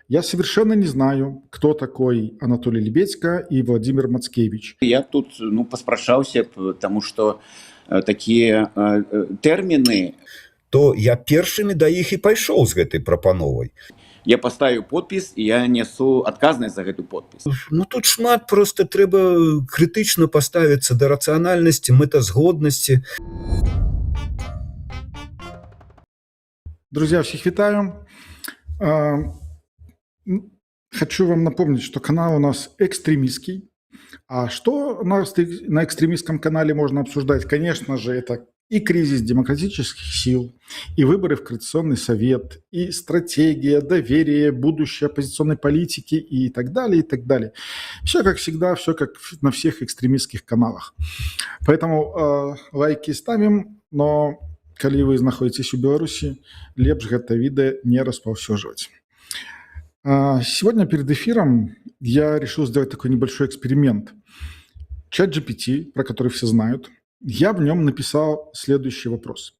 Я совершенно не знаю, кто такой Анатолий Лебедько и Владимир Мацкевич. Я тут паспрачаўся, потому что такія тэрміны. То я першымі да іх і пайшоў з гэтай прапановай. Я паставіў подпіс, і я несу адказнасць за гэту подпіс. Ну тут шмат, просто трэба крытычна паставіцца да рацыянальнасці, мэтазгоднасці. Друзья, всех витаю. Хочу вам напомнить, что канал у нас экстремистский. А что у нас на экстремистском канале можно обсуждать? Конечно же, это и кризис демократических сил, и выборы в Конституционный совет, и стратегия, доверие, будущее оппозиционной политики и так далее, и так далее. Все как всегда, все как на всех экстремистских каналах. Поэтому лайки ставим, но калі вы находитесь у Беларуси, лепш гэта відэо не распаўсюджваць. Сегодня перед эфиром я решил сделать такой небольшой эксперимент. ChatGPT, про который все знают, я в нем написал следующий вопрос.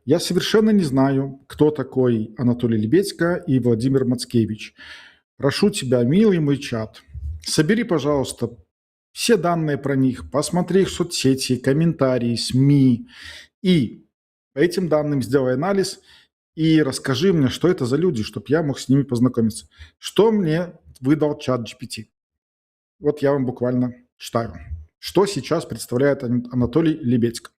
Я совершенно не знаю, кто такой Анатолий Лебедько и Владимир Мацкевич. Прошу тебя, милый мой чат, собери, пожалуйста, все данные про них, посмотри их соцсети, комментарии, СМИ и по этим данным сделай анализ и расскажи мне, что это за люди, чтобы я мог с ними познакомиться. Что мне выдал ChatGPT? Вот я вам буквально читаю. Что сейчас представляет Анатолий Лебедько?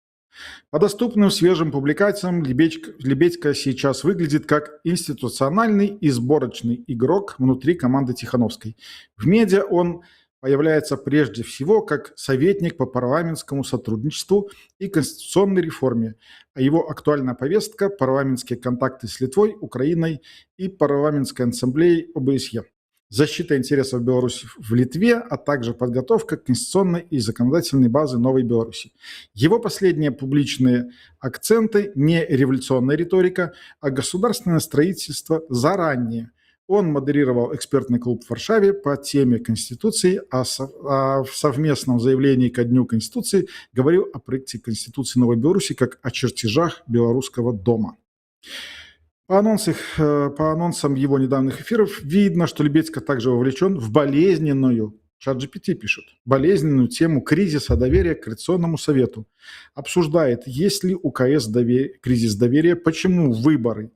По доступным свежим публикациям Лебедько сейчас выглядит как институциональный и сборочный игрок внутри команды Тихановской. В медиа он появляется прежде всего как советник по парламентскому сотрудничеству и конституционной реформе, а его актуальная повестка – парламентские контакты с Литвой, Украиной и парламентской ассамблеей ОБСЕ, защита интересов Беларуси в Литве, а также подготовка конституционной и законодательной базы Новой Беларуси. Его последние публичные акценты – не революционная риторика, а государственное строительство заранее. Он модерировал экспертный клуб в Варшаве по теме Конституции, а в совместном заявлении ко Дню Конституции говорил о проекте Конституции Новой Беларуси как о чертежах Белорусского дома. По анонсам его недавних эфиров видно, что Лебедько также вовлечен в болезненную, ChatGPT пишет, болезненную тему кризиса доверия к Конституционному совету. Обсуждает, есть ли у КС кризис доверия, почему выборы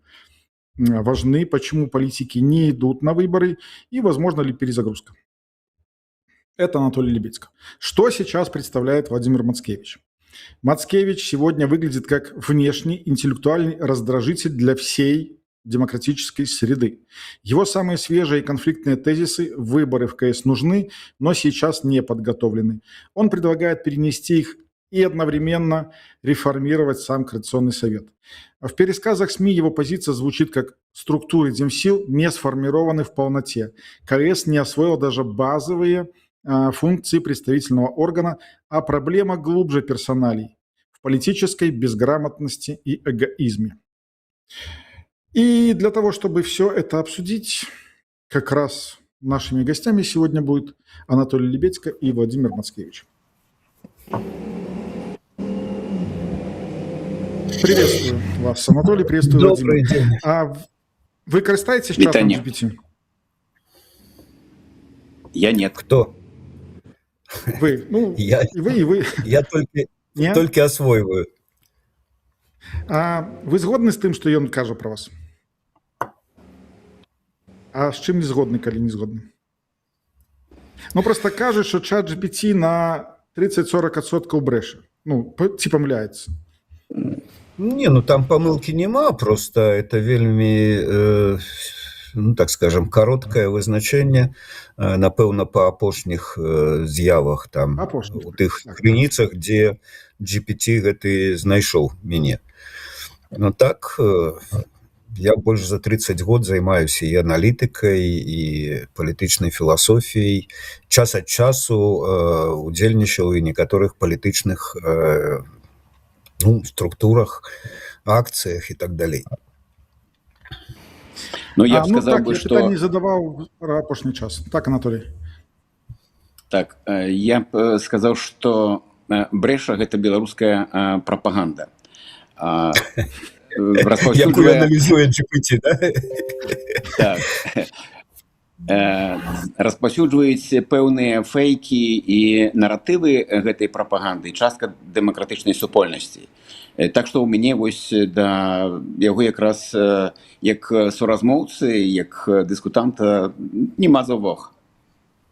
важны, почему политики не идут на выборы и возможно ли перезагрузка. Это Анатолий Лебедько. Что сейчас представляет Владимир Мацкевич? Мацкевич сегодня выглядит как внешний интеллектуальный раздражитель для всей демократической среды. Его самые свежие конфликтные тезисы «выборы в КС нужны, но сейчас не подготовлены». Он предлагает перенести их и одновременно реформировать сам Конституционный совет. В пересказах СМИ его позиция звучит как «структуры Демсил не сформированы в полноте». КС не освоил даже базовые функции представительного органа, а проблема глубже персоналей в политической безграмотности и эгоизме. И для того, чтобы все это обсудить, как раз нашими гостями сегодня будет Анатолий Лебедько и Владимир Мацкевич. Приветствую вас, Анатолий, приветствую, Добрый Владимир. день. А вы користаетесь чатом GPT? Я нет. Кто? Вы, ну, Я, и вы. я Не? толькі асвойваю. А вы згодны з тым, што ён кажа пра вас? А з чым не згодны, калі не згодны? Ну, просто кажуць, што ChatGPT на 30-40% брэша. Ну, ці памыляецца. Не, ну там памылкі няма, просто это вельмі, ну так скажем, кароткае вызначэнне, напэўна, па апошніх з'явах там, у тых крыніцах, дзе GPT гэты знайшоў мяне. Ну так, я больш за 30 год займаюся і аналітыкай, і палітычнай філасофіяй. Час ад часу удзельнічаў і некаторых палітычных структурах, акциях и так далее. Ну, я сказал так, бы, я что... питание задавал про апошний час. Так, Анатолий? Так, я сказал, что брэша – это белорусская пропаганда. Як вы аналізує GPT, да? Так. распаўсюджваюць пэўныя фейкі і наратывы гэтай прапаганды, частка дэмакратычнай супольнасці. Так што ў мяне вось да яго якраз як суразмоўцы, як дыскутанта няма заўваг.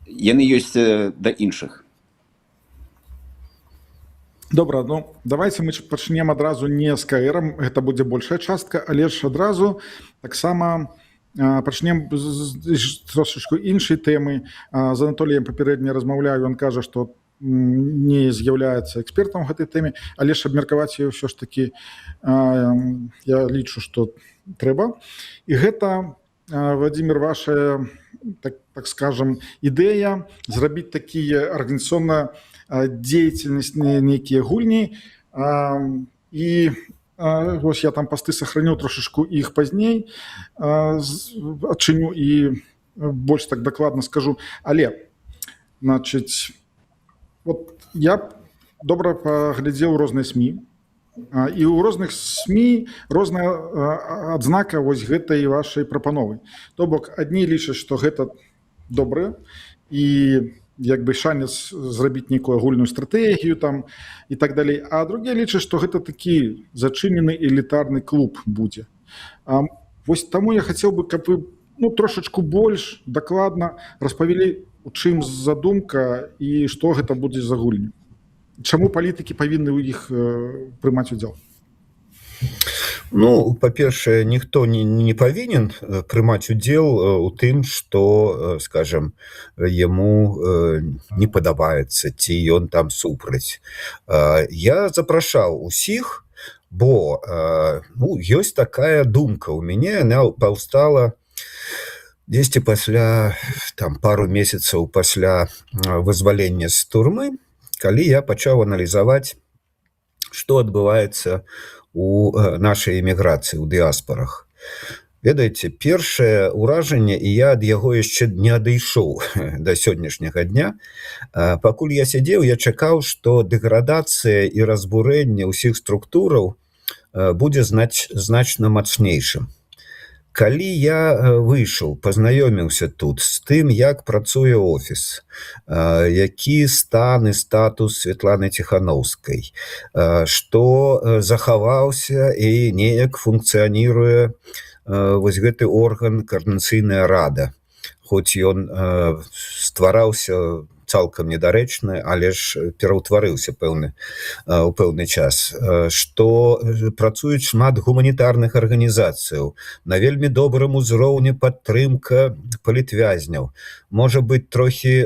Яны ёсць да іншых. Добра, ну давайте мы пачнем адразу не з КР, гэта будзе большая частка, але ж адразу таксама пачнем з трошачку іншай тэмы. З Анатоліем папярэдне размаўляю, ён кажа, што не з'яўляецца экспертам у гэтай тэме, але ж абмеркаваць яе ўсё ж такі я лічу, што трэба. І гэта, Владимир, ваша, так скажем, ідэя зрабіць такія арганізацыйна деятельность, некие гульни, и вот я там посты сохранил трошечку их поздней, отчиню и больше так докладно скажу. Але, значит, вот я добра поглядел разные СМИ, и у разных СМИ розная адзнака вось гэтай вашай прапановы. То бок, адні лічаць, што гэта добра, і як бы шанец зрабіць нейкую агульную стратэгію там і так далей, а другія лічаць, што гэта такі зачынены элітарны клуб будзе. Вось таму я хацеў бы, каб вы трошачку больш дакладна распавялі, у чым задумка і што гэта будзе за гульня. Чаму палітыкі павінны ў іх прымаць удзел? Ну, па-першае, ніхто не павінен прымаць удзел у тым, што, скажем, яму не падабаецца, ці ён там супраць. Я запрашаў усіх, бо ёсць такая думка ў мяне, яна паўстала дзесьці пасля пару месяцаў пасля вызвалення з турмы, калі я пачаў аналізаваць, што адбываецца у нашай эміграцыі, у дыаспарах. Ведаеце, першае ўражанне, і я ад яго яшчэ не адышоў да сённяшняга дня, пакуль я сядзеў, я чакаў, што дэградацыя і разбурэнне ўсіх структураў будзе значна мацнейшым. Калі я выйшаў, пазнаёміўся тут з тым, як працуе офіс, які стан і статус Светланы Ціханаўскай, што захаваўся і неяк функцыяніруе вось гэты орган каардынацыйная рада, хоць ён ствараўся цалкам недарэчна, але ж пераўтварыўся у пэўны час, што працуюць шмат гуманітарных арганізацыяў, на вельмі добрым узроўні падтрымка палітвязняў, можа быць трохі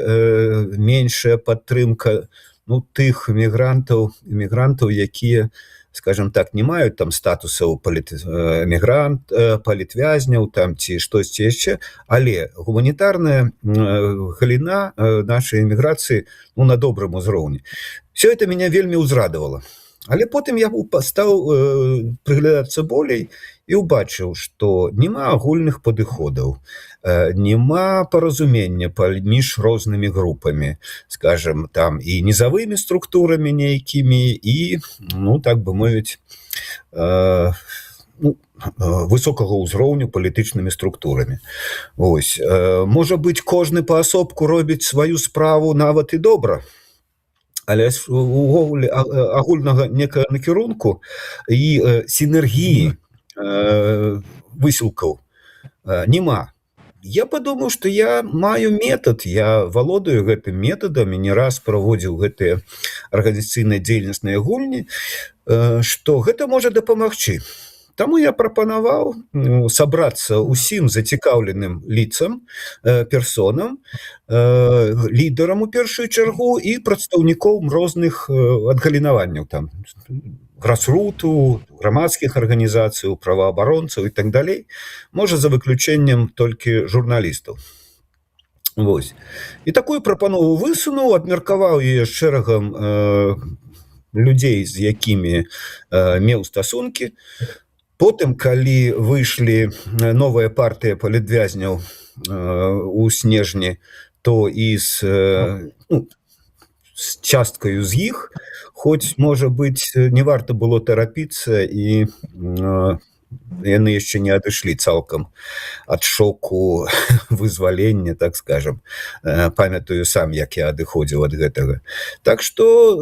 меншая падтрымка тых эмігрантаў, якія, скажем так, не маюць там статусаў палітвязняў там ці штосьці яшчэ, але гуманітарная галіна нашай эміграцыі на добрым узроўні. Все это меня вельмі ўзрадавала. Але потым я стаў прыглядацца болей і ўбачыў, што няма агульных падыходаў, няма паразумення паміж рознымі групамі, скажем, там і нізавымі структурамі нейкімі, і, так бы мовіць, высокага ўзроўню палітычнымі структурамі. Ось. Можа быць, кожны паасобку робіць сваю справу нават і добра, але увогуле агульнага некага накірунку і сінергіі высілкаў няма. Я падумаў, што я маю метад, я валодаю гэтым метадам і не раз праводзіў гэтыя арганізацыйныя дзейнасныя гульні, што гэта можа дапамагчы. Таму я прапанаваў сабрацца ўсім зацікаўленым лицам, персонам, лідарам у першую чаргу і прадстаўнікоў розных адгалінаванняў, там, грасруту, грамадскіх арганізацый, праваабаронцаў і так далей, можа за выключэннем толькі журналістаў. Вось. І такую прапанову высунуў, абмеркаваў яе шэрагам людзей, з якімі меў стасункі. Потым, калі выйшлі новая партыя палітвязняў у снежні, то і з часткаю з іх, хоць, можа быць, не варта было тарапіцца і яны яшчэ не адышлі цалкам ад шоку вызвалення, так скажем. Памятаю сам, як я адыходзіў ад гэтага. Так што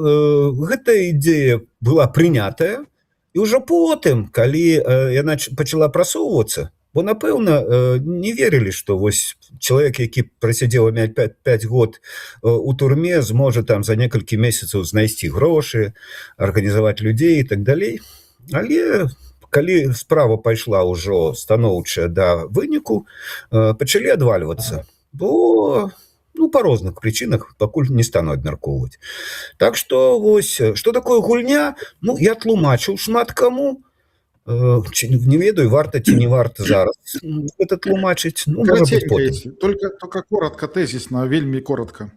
гэтая ідэя была прынятая, і ўжо потым, калі яна пачала прасоўвацца, бо, напэўна, не верылі, што вось чалавек, які прасядзеў 5 год у турме, зможа там за некалькі месяцаў знайсці грошы, арганізаваць людзей і так далей. Але калі справа пайшла ўжо станоўчая да выніку, пачалі адвальвацца, бо па розных прычынах пакуль не стану абмяркоўваць. Так што вось, што такое гульня, я тлумачыў шмат каму, не ведаю, варта ці не варта зараз гэта тлумачыць, можа быць потым. Только коротко, тезісно, вельмі коротко.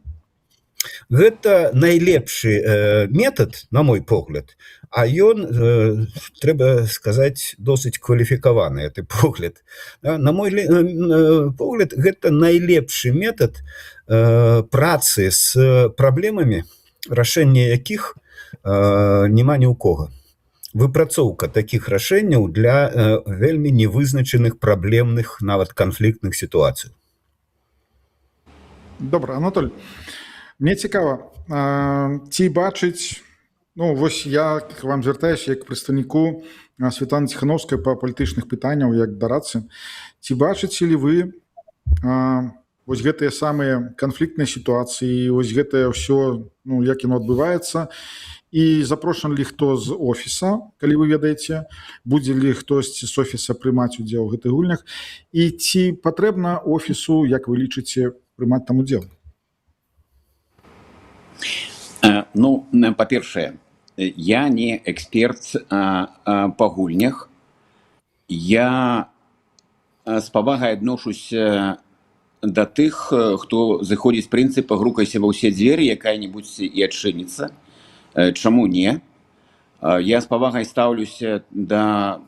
Гэта найлепшы метад, на мой погляд, а ён, трэба сказаць, досыць кваліфікаваны, гэты погляд. На мой погляд, гэта найлепшы метад працы з праблемамі, рашэння якіх няма ні ў кого. Выпрацоўка такіх рашэнняў для вельмі невызначаных праблемных, нават канфліктных сітуацый. Добра, Анатоль, мне цікава, ці бачыць, вось я вам звяртаюсь як прадстаўніку Святланы Ціхановскай па палітычных пытанняў, як дарадцы, ці бачыце ли вы вось гэтыя самыя канфліктныя сітуацыі, вось гэтае ўсё, як яно адбываецца, і запрошаны ли хто з офіса, калі вы ведаеце, будзе ли хтосьці з офіса прымаць удзел у гэтых гульнях, і ці патрэбна офісу, як вы лічыце, прымаць там удзел? Па-першае, я не эксперт па гульнях. Я з павагай адношуся да тых, хто заходзіць з прынцыпа «грукайся ва ўсе дзверы, якая-небудзь і адчыніцца». Чаму не? Я з павагай стаўлюся да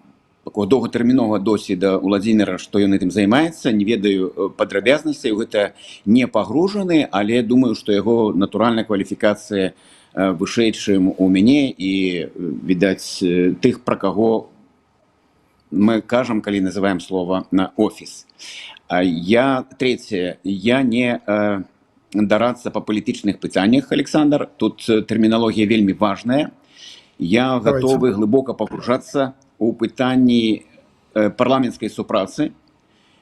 такого доўгатэрміновага досведа Владзіміра, што ён гэтым займаецца, не ведаю падрабязнасцяў, гэта не пагружаны, але думаю, што яго натуральная кваліфікацыя вышэй, чым у мяне, і, відаць, тых, пра каго мы кажам, калі называем слова на офіс. Трэцяе, я не дарацца па палітычных пытаннях, Александр. Тут тэрміналогія вельмі важная. Я гатовы глыбока пагружацца у пытанні парламенцкай супрацы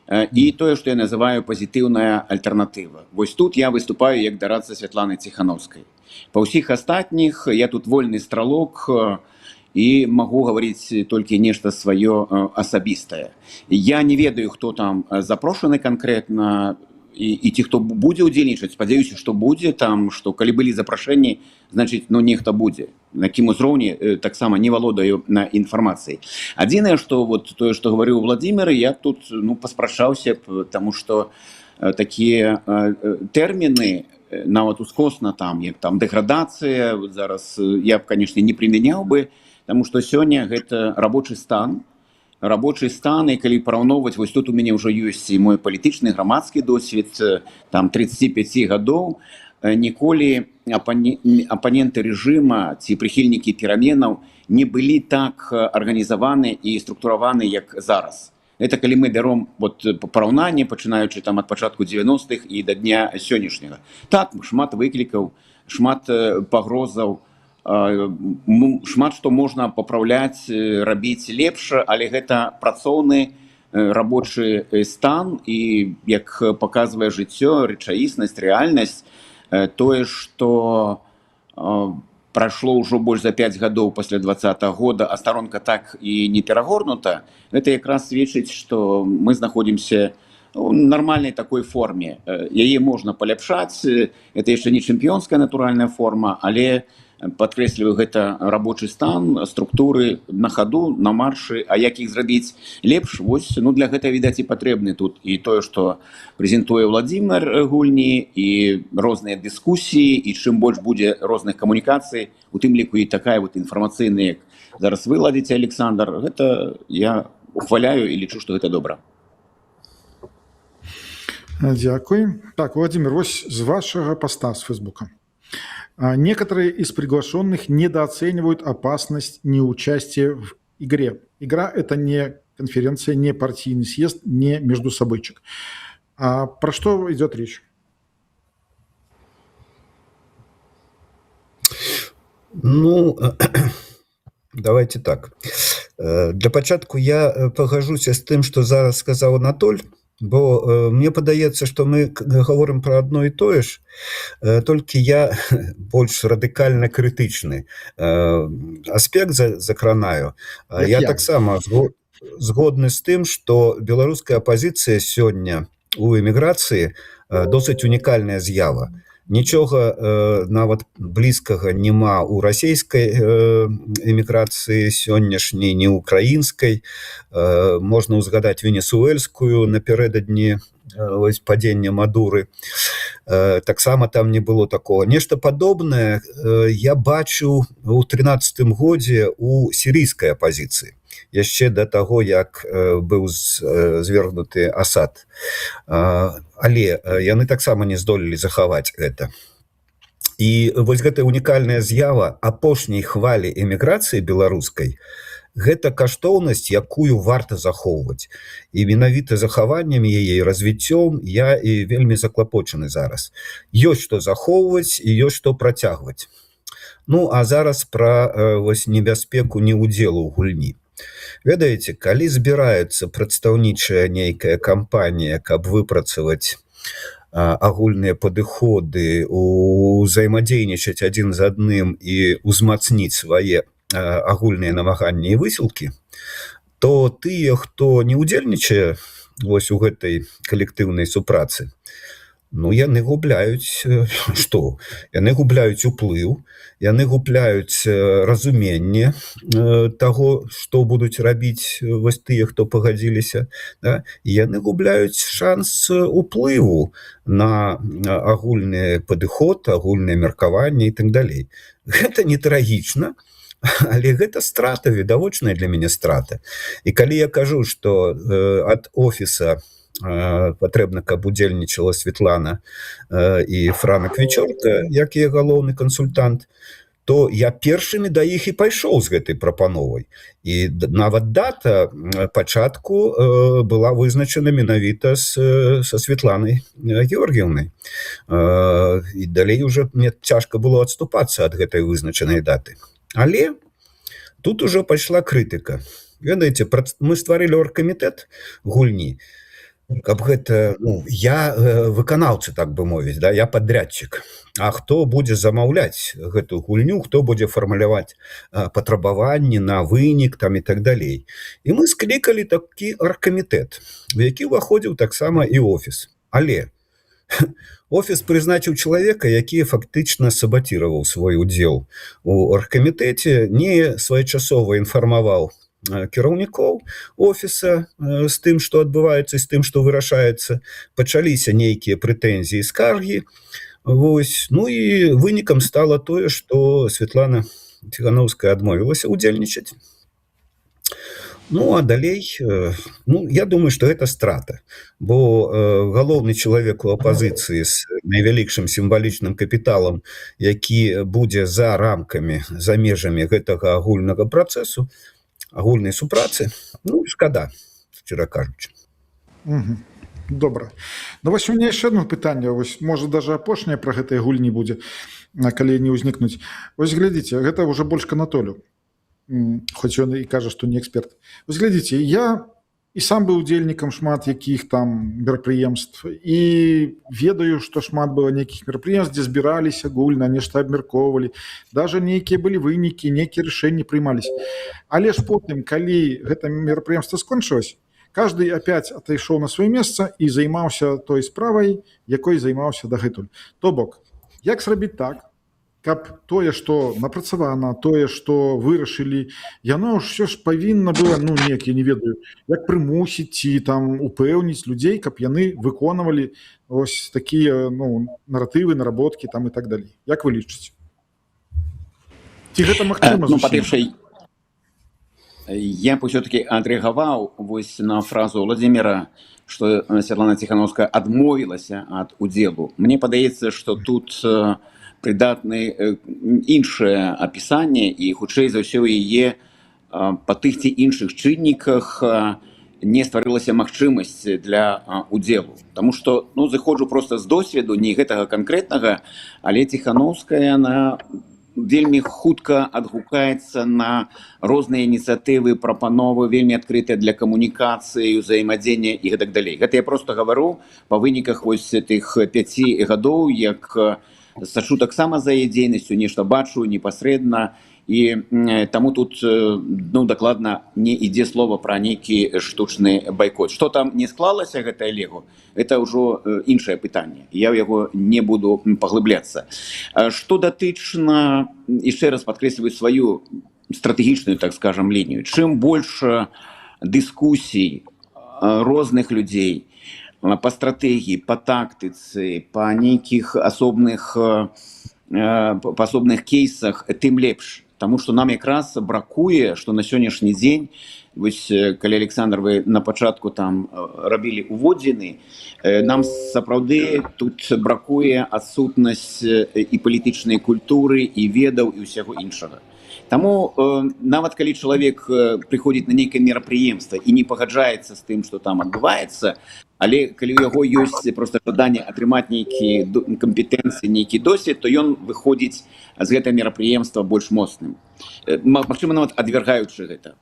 і тое, што я называю пазітыўная альтэрнатыва. Вось тут я выступаю як дарадца Святланы Ціхановскай. Па ўсіх астатніх я тут вольны стралок і магу гаварыць толькі нешта сваё асабістае. Я не ведаю, хто там запрошаны канкрэтна, і ці хто будзе ўдзельнічаць, спадзяюся, што будзе там, што калі былі запрашэнні, значыць, нехта будзе. На якім узроўні таксама не валодаю на інфармацыі. Адзінае, што тое, што гаварыў Владзімір, я тут паспрачаўся, таму што такія тэрміны, нават ускосна там, як там дэградацыя, зараз я б, канешне, не прымяняў бы, таму што сёння гэта рабочы стан, і калі параўноўваць, вось тут у мяне ўжо ёсць і мой палітычны грамадскі досвед, там 35 гадоў, ніколі апаненты рэжыма ці прыхільнікі пераменаў не былі так арганізаваны і структураваны, як зараз. Это калі мы бяром параўнанне, пачынаючы там ад пачатку 90-х і да дня сённяшняга. Так, шмат выклікаў, шмат пагрозаў, шмат што можна папраўляць, рабіць лепш, але гэта працоўны рабочы стан, і як паказвае жыццё, рэчаіснасць, рэальнасць, тое, што прайшло ўжо больш за 5 гадоў пасля 20-го года, а старонка так і не перагорнута, гэта якраз сведчыць, што мы знаходзімся у нармальнай такой форме. Яе можна паляпшаць, это яшчэ не чэмпіёнская натуральная форма, але падкрэсліваю, гэта рабочы стан, структуры на хаду, на маршы, а як іх зрабіць лепш, вось, для гэта, відаць, і патрэбны тут і тое, што прэзентуе Владзімір гульні, і розныя дыскусіі, і чым больш будзе розных камунікацый, у тым ліку і такая інфармацыйная, як зараз вы ладзіце, Александр, гэта я ухваляю і лічу, што гэта добра. Дякую. Так, Владимир, вось з вашага поста з Фейсбука. Некоторые из приглашенных недооценивают опасность неучастия в игре. Игра – это не конференция, не партийный съезд, не междусобойчик. А про что идет речь? Ну, давайте так. Для пачатку я пагажуся з тым, што зараз сказаў Анатоль, бо мне падаецца, што мы гаворым пра адно і тое ж, толькі я больш радыкальна крытычны аспект закранаю. Я таксама згодны з тым, што беларуская апазіцыя сёння у эміграцыі досыць унікальная з'ява. Нічога нават блізкага няма ў расійскай эміграцыі сённяшняй, не украінскай. Можна ўзгадаць венесуэльскую напярэдадні падзення Мадуры. Таксама там не было такого. Нешта падобнае я бачыў у 13-м годзе у сірыйскай апазіцыі, яшчэ да таго, як быў звергнуты Асад. Але яны таксама не здолелі захаваць гэта. І вось гэтая унікальная з'ява апошняй хвалі эміграцыі беларускай, гэта каштоўнасць, якую варта захоўваць. І менавіта захаваннем яе і развіццём я і вельмі заклапочаны зараз. Ёсць што захоўваць і ёсць што працягваць. Ну, а зараз пра небяспеку неўдзелу ў гульні. Ведаеце, калі збіраецца прадстаўнічая нейкая кампанія, каб выпрацаваць агульныя падыходы, узаемадзейнічаць адзін з адным і ўзмацніць свае агульныя намаганні і высілкі, то тыя, хто не ўдзельнічае вось у гэтай калектыўнай супрацы, ну, яны губляюць што? Яны губляюць уплыў, яны губляюць разуменне таго, што будуць рабіць вось тыя, хто пагадзіліся, да? І яны губляюць шанс уплыву на агульны падыход, агульнае меркаванне і так далей. Гэта не трагічна, але гэта страта, відавочная для мяне страта. І калі я кажу, што ад офіса патрэбна, каб удзельнічала Светлана і Франак Вечорка, як яе галоўны кансультант, то я першымі да іх і пайшоў з гэтай прапановай. І нават дата пачатку была вызначана менавіта са Светланай Георгіевнай. І далей уже мне цяжка было адступацца ад гэтай вызначанай даты. Але тут ужо пайшла крытыка. Ведаеце, мы стварылі оргкамітэт гульні, каб гэта, ну, я выканаўца, так бы мовіць, да, я падрядчык. А хто будзе замаўляць гэтую гульню, хто будзе фармуляваць патрабаванні на вынік там і так далей. І мы склікалі такі оргкамітэт, у які ўваходзіў таксама і офіс. Але офіс прызначыў чалавека, які фактычна сабаціраваў свой удзел у оргкамітэце, не своечасова інфармаваў кіраўнікоў офіса з тым, што адбываецца, з тым, што вырашаецца. Пачаліся нейкія прэтэнзіі, скаргі. Вось. Ну і вынікам стала тое, што Светлана Ціхановская адмовілася удзельнічаць. Ну, а далей, ну, я думаю, што гэта страта, бо галоўны чалавек у апазіцыі з найвялікшым сімвалічным капіталам, які будзе за рамкамі, за межамі гэтага агульнага працэсу, агульнай супрацы, ну, шкада, шчыра кажучы. Добра. Ну, вось у меня яшчэ одно пытанне, вось, можа, даже апошняе пра гэтай гульні будзе, калі не ўзнікнуць. Вось, глядзіце, гэта ўжо больш к Анатолю, хоць ён і кажа, што не эксперт. Вось, глядзіце, я і сам быў удзельнікам шмат якіх там мерапрыемств, і ведаю, што шмат было нейкіх мерапрыемств, дзе збіраліся агульна, нешта абмяркоўвалі, даже нейкія былі вынікі, нейкія рашэнні прымаліся. Але ж потым, калі гэта мерапрыемства скончылось, каждый опять отойшоў на сваё месца і займаўся той справай, якой займаўся дагэтуль. То бок, як зрабіць так, каб тое, што напрацавана, тое, што вырашылі, яно ўсё ж павінна было, ну, неяк, я не ведаю, як прымусіць ці там упэўніць людзей, каб яны выконвалі ось такія, ну, наратывы, наработкі там і так далей. Як вы лічыце? Ці гэта магчыма? Ну, па-першае, я б усё-таки адрэагаваў вось на фразу Владимира, што Светлана Ціхановская адмовілася ад удзелу. Мне падаецца, што тут прыдатны іншае апісанне і, хутчэй за ўсё, яе па тых ці іншых чынніках не стварылася магчымасць для удзелу. Таму што зыходжу проста з досведу, не гэтага канкрэтнага, але Ціханаўская, яна вельмі хутка адгукаецца на розныя ініцыятывы, прапановы, вельмі адкрытыя для камунікацыі, ўзаемадзеяння і гэтак далей. Гэта я проста гавару па выніках вось тых 5 гадоў, як сачу таксама за яе дзейнасцю, нешта бачу непасрэдна, і таму тут дакладна не ідзе слова пра нейкі штучны байкот. Што там не склалася гэтае лего, гэта ўжо іншае пытанне. Я ў яго не буду паглыбляцца. Што датычна, яшчэ раз падкрэсліваю сваю стратэгічную, так скажам, лінію. Чым больш дыскусій розных людзей па стратэгіі, па тактыцы, па нейкіх асобных кейсах, тым лепш. Таму што нам якраз бракуе, што на сённяшні дзень, вось калі, Александр, вы на пачатку там рабілі уводзіны, нам сапраўды тут бракуе адсутнасць і палітычнай культуры, і ведаў, і ўсяго іншага. Таму нават калі чалавек прыходзіць на нейкае мерапрыемства і не пагаджаецца з тым, што там адбываецца, але калі ў яго ёсць проста жаданне атрымаць нейкія кампетэнцыі, нейкі досвед, то ён выходзіць з гэтага мерапрыемства больш моцным. Магчыма, нават адвергаючы гэта.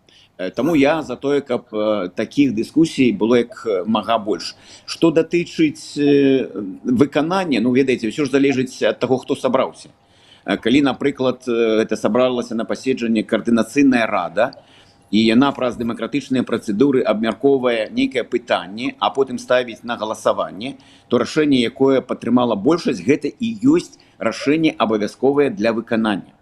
Таму я за тое, каб такіх дыскусій было як мага больш. Што датычыць выканання, ведаеце, ўсё ж залежыць ад таго, хто сабраўся. Калі, напрыклад, гэта сабралася на паседжанне каардынацыйная рада, і яна праз дэмакратычныя працэдуры абмяркоўвае нейкае пытанне, а потым ставіць на галасаванне, то рашэнне, якое падтрымала большасць, гэта і ёсць рашэнне абавязковае для выканання.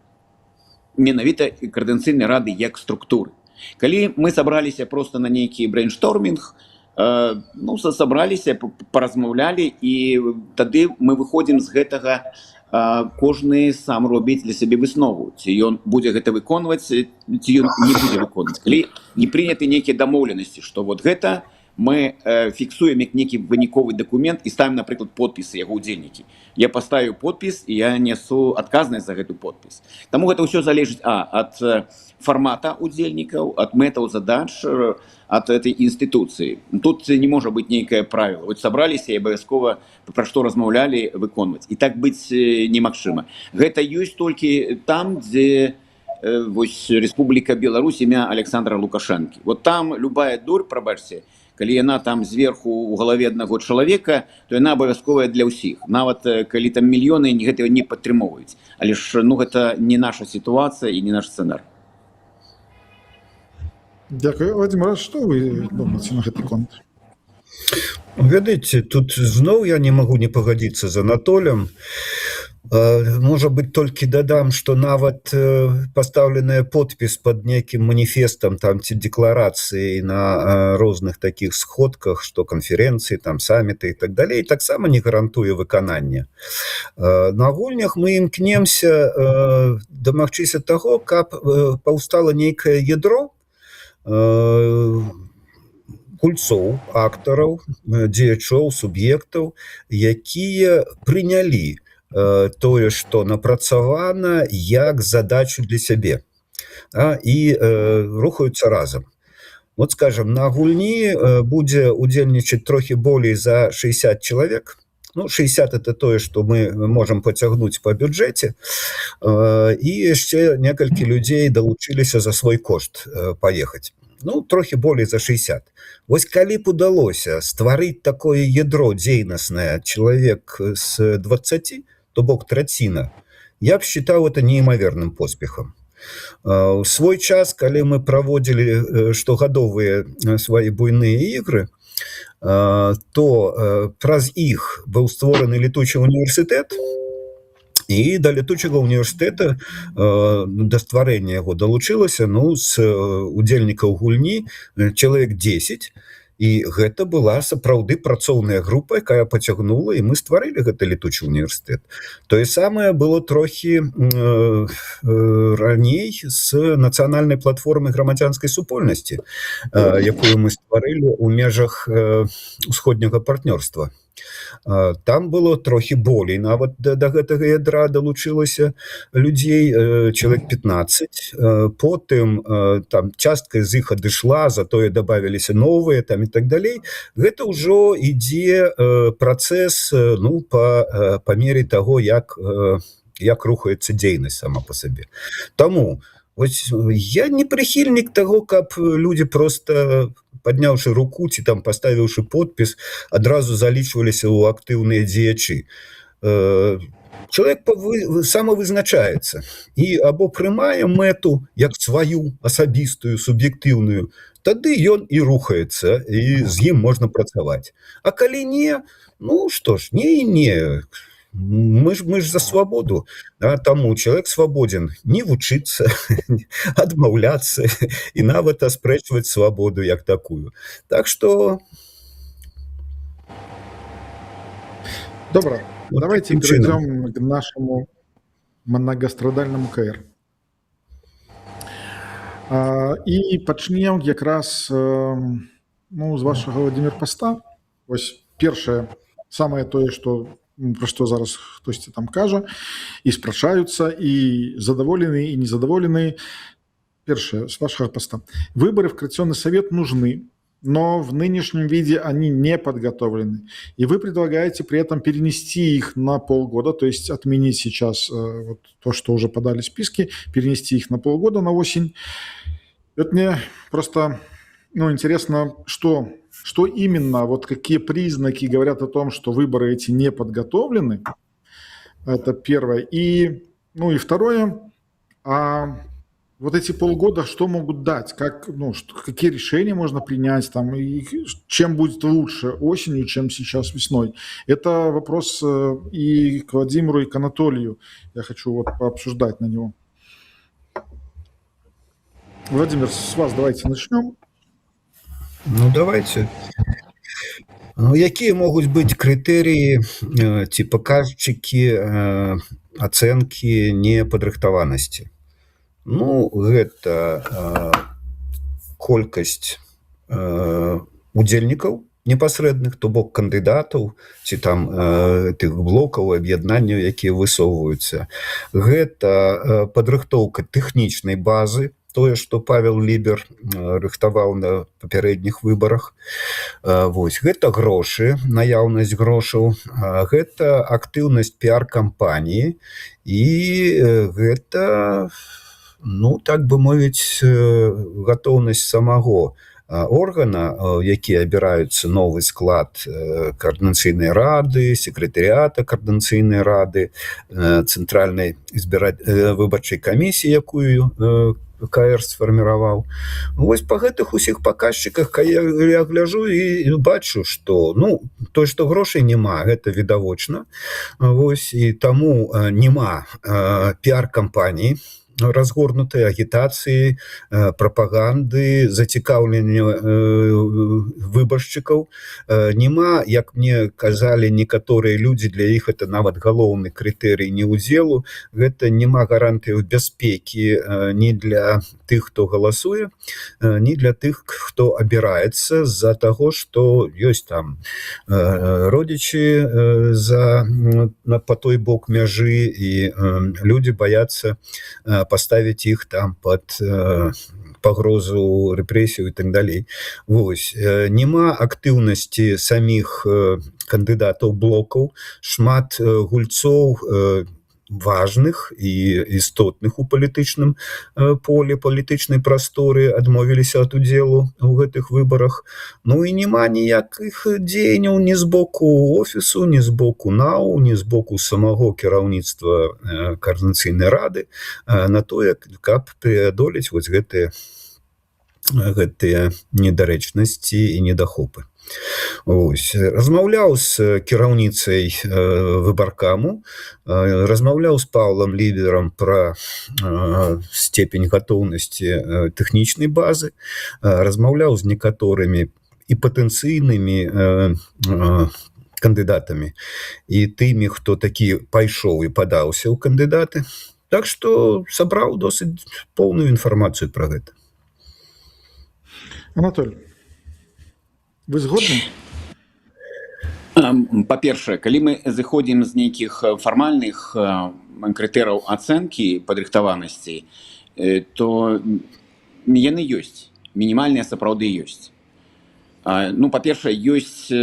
Менавіта каардынацыйнай рады як структуры. Калі мы сабраліся проста на нейкі брейнштормінг, сабраліся, паразмаўлялі, і тады мы выходзім з гэтага, кожны сам робіць для сябе выснову, ці ён будзе гэта выконваць, ці ён не будзе выконваць. Калі не прыняты нейкія дамоўленасці, што вот гэта мы фіксуем як нейкі выніковы дакумент і ставім, напрыклад, подпісы яго ўдзельнікі. Я паставіў подпіс, і я несу адказнасць за гэты подпіс. Таму гэта ўсё залежыць ад фармата удзельнікаў, ад мэтаў задач, ад этой інстытуцыі. Тут не можа быць нейкае правіла. Вот сабраліся і абавязкова пра што размаўлялі выконваць. І так быць немагчыма. Гэта ёсць толькі там, дзе вось Рэспубліка Беларусь, імя Александра Лукашэнкі. Вот там любая дурь, прабачце, калі яна там зверху ў галаве аднаго чалавека, то яна абавязковая для ўсіх. Нават калі там мільёны гэтага не падтрымоўваюць. Але ж гэта не наша сітуацыя і не наш сцэнар. Дякую. Владимир, што вы думаеце на гэты конт? Ведаеце, тут зноў я не магу не пагадзіцца з Анатолем. Можа быць, толькі дадам, што нават пастаўленая подпіс пад нейкім маніфестам там ці дэкларацыяй на розных такіх сходках, што канферэнцыі, там саміты і так далей, таксама не гарантуе выканання. На гульнях мы імкнемся дамагчыся таго, каб паўстала нейкае ядро гульцоў, актараў, дзеячоў, суб'ектаў, якія прынялі тое, што напрацавана як задачу для сябе, і рухаюцца разам. Вот, скажем, на гульні будзе удзельнічаць трохі болей за 60 чалавек. 60 это тое, што мы можам пацягнуць па бюджэце, і яшчэ некалькі людзей далучыліся за свой кошт паехаць. Трохі болей за 60. Вось калі б удалося стварыць такое ядро дзейнаснае чалавек з 20, то бок траціна, я б считаў это неимоверным поспехам. У свой час, калі мы праводзілі штогадовыя свае буйныя ігры, то праз іх быў створаны летучы універсітэт, і да летучага універсітэта, да стварэння яго далучылася з удзельнікаў гульні чалавек 10, і гэта была сапраўды працоўная група, якая пацягнула, і мы стварылі гэты летучы універсітэт. Тое самае было трохі раней з нацыянальнай платформай грамадзянскай супольнасці, якую мы стварылі ў межах усходняга партнёрства. Там было трохі болей, нават да гэтага ядра далучылася людзей чалавек 15. Потым там частка з іх адышла, затое дабавіліся новыя там і так далей. Гэта ўжо ідзе працэс, ну, па мере таго, як рухаецца дзейнасць сама па сабе. Таму вось я не прыхільнік таго, каб людзі проста, падняўшы руку ці там паставіўшы подпіс, адразу залічваліся ў актыўныя дзеячы. Чалавек самавызначаецца і або прымае мэту як сваю асабістую, суб'ектыўную, тады ён і рухаецца, і з ім можна працаваць. А калі не, ну што ж, не і не. Мы ж за свабоду, таму чалавек свабодзен не вучыцца, адмаўляцца і нават аспрэчваць свабоду як такую. Так што... Добра, Вот давайте таким чином. перейдем к нашему многострадальному КР. І пачнем якраз з вашага, Владимир, поста. Ось першае, самае тое, пра што зараз хтосьці там кажа, і спрачаюцца, і задаволены, і незадаволены. Первое, с вашего поста. Выборы в Координационный совет нужны, но в нынешнем виде они не подготовлены. И вы предлагаете при этом перенести их на полгода, то есть отменить сейчас вот то, что уже подали списки, перенести их на полгода, на осень. Вот мне просто интересно, что именно, вот какие признаки говорят о том, что выборы эти не подготовлены. Это первое. И второе, вот эти полгода что могут дать? Какие решения можно принять там, и чем будет лучше осенью, чем сейчас весной? Это вопрос и к Владимиру, и к Анатолию. Я хочу пообсуждать на него. Владимир, с вас давайте начнем. Давайте. Якія могуць быць крытэрыі ці паказчыкі ацэнкі непадрыхтаванасці? Гэта колькасць удзельнікаў непасрэдных, то бок кандыдатаў ці там тых блокаў, аб'яднанняў, якія высоўваюцца. Гэта падрыхтоўка тэхнічнай базы, тое, што Павел Лібер рыхтаваў на папярэдніх выбарах. Гэта грошы, наяўнасць грошаў, гэта актыўнасць піар-кампаніі і гэта, так бы мовіць, гатоўнасць самого органа, які абіраюцца новы склад координацыйнай рады, секретарыята координацыйнай рады, цэнтральнай выбарчай камісіі, якую КР сфарміраваў. Вось па гэтых усіх паказчыках я гляжу і бачу, што тое, што грошай няма, гэта відавочна. І таму няма піар-кампаніі, разгорнутай агітацыі, прапаганды, зацікаўлення выбаршчыкаў. Нема, як мне казалі некаторыя людзі, для іх это нават галоўны крытэрый неўдзелу, гэта няма гарантыяў бяспекі ні для тых, хто галасуе, ні для тых, хто абіраецца з-за таго, што ёсць там родзічы па той бок мяжы, і людзі баяцца поставить их там под пагрозу рэпрэсію і так далей. Нема актыўнасці саміх кандыдатаў блокаў, шмат гульцоў важных і істотных у палітычным поле, палітычнай прасторы адмовіліся ад удзелу ў гэтых выбарах. І няма ніякіх дзеянняў ні з боку офісу, ні з боку НАУ, ні з боку самого кіраўніцтва координацыйнай рады на тое, каб преадолець вось гэтыя недарэчнасці і недахопы. Размаўляў з кіраўніцай выбаркаму, размаўляў з Паўлам Ліберам пра степень гатоўнасці тэхнічнай базы, размаўляў з некаторымі і патэнцыйнымі кандыдатамі, і тымі, хто такі пайшоў і падаўся ў кандыдаты. Так што сабраў досыць поўную інфармацыю пра гэта. Анатолий, вы згодны? Па-першае, калі мы зыходзім з нейкіх фармальных крытэрыяў ацэнкі падрыхтаванасці, то яны ёсць, мінімальныя сапраўды ёсць. Ну, па-першае, ёсць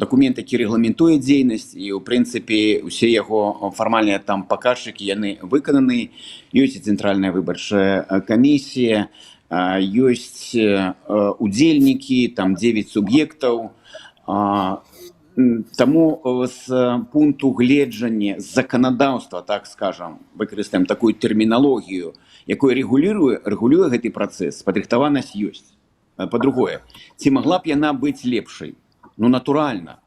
дакумент, які рэгламентуе дзейнасць, і ў прынцыпе усе яго фармальныя там паказчыкі яны выкананы. Ёсць і цэнтральная выбарчая камісія, ёсць удзельнікі, там 9 суб'ектаў. Таму з пункту гледжання заканадаўства, так скажам, выкарыстаем такую тэрміналогію, якая рэгулюе гэты працэс, падрыхтаванасць ёсць. Па-другое, ці магла б яна быць лепшай? Ну, натуральна.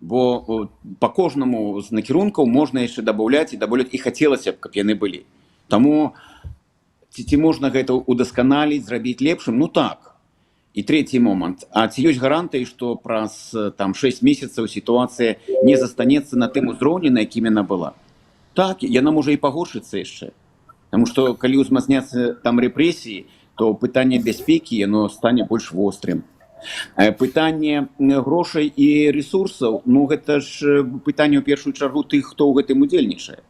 Бо па кожнаму з накірункаў можна яшчэ дабаўляць, і хацелася б, каб яны былі. Таму ці можна гэта удасканаліць, зрабіць лепшым? Ну так. І трэці момант. А ці ёсць гарантыі, што праз 6 месяцаў сітуацыя не застанецца на тым узроўні, на якім яна была? Так, яна можа і пагоршыцца яшчэ. Таму што калі ўзмацняцца там рэпрэсіі, то пытанне бяспекі яно стане больш вострым. Пытанне грошай і рэсурсаў, ну гэта ж пытанне ў першую чаргу тых, хто ў гэтым удзельнічае.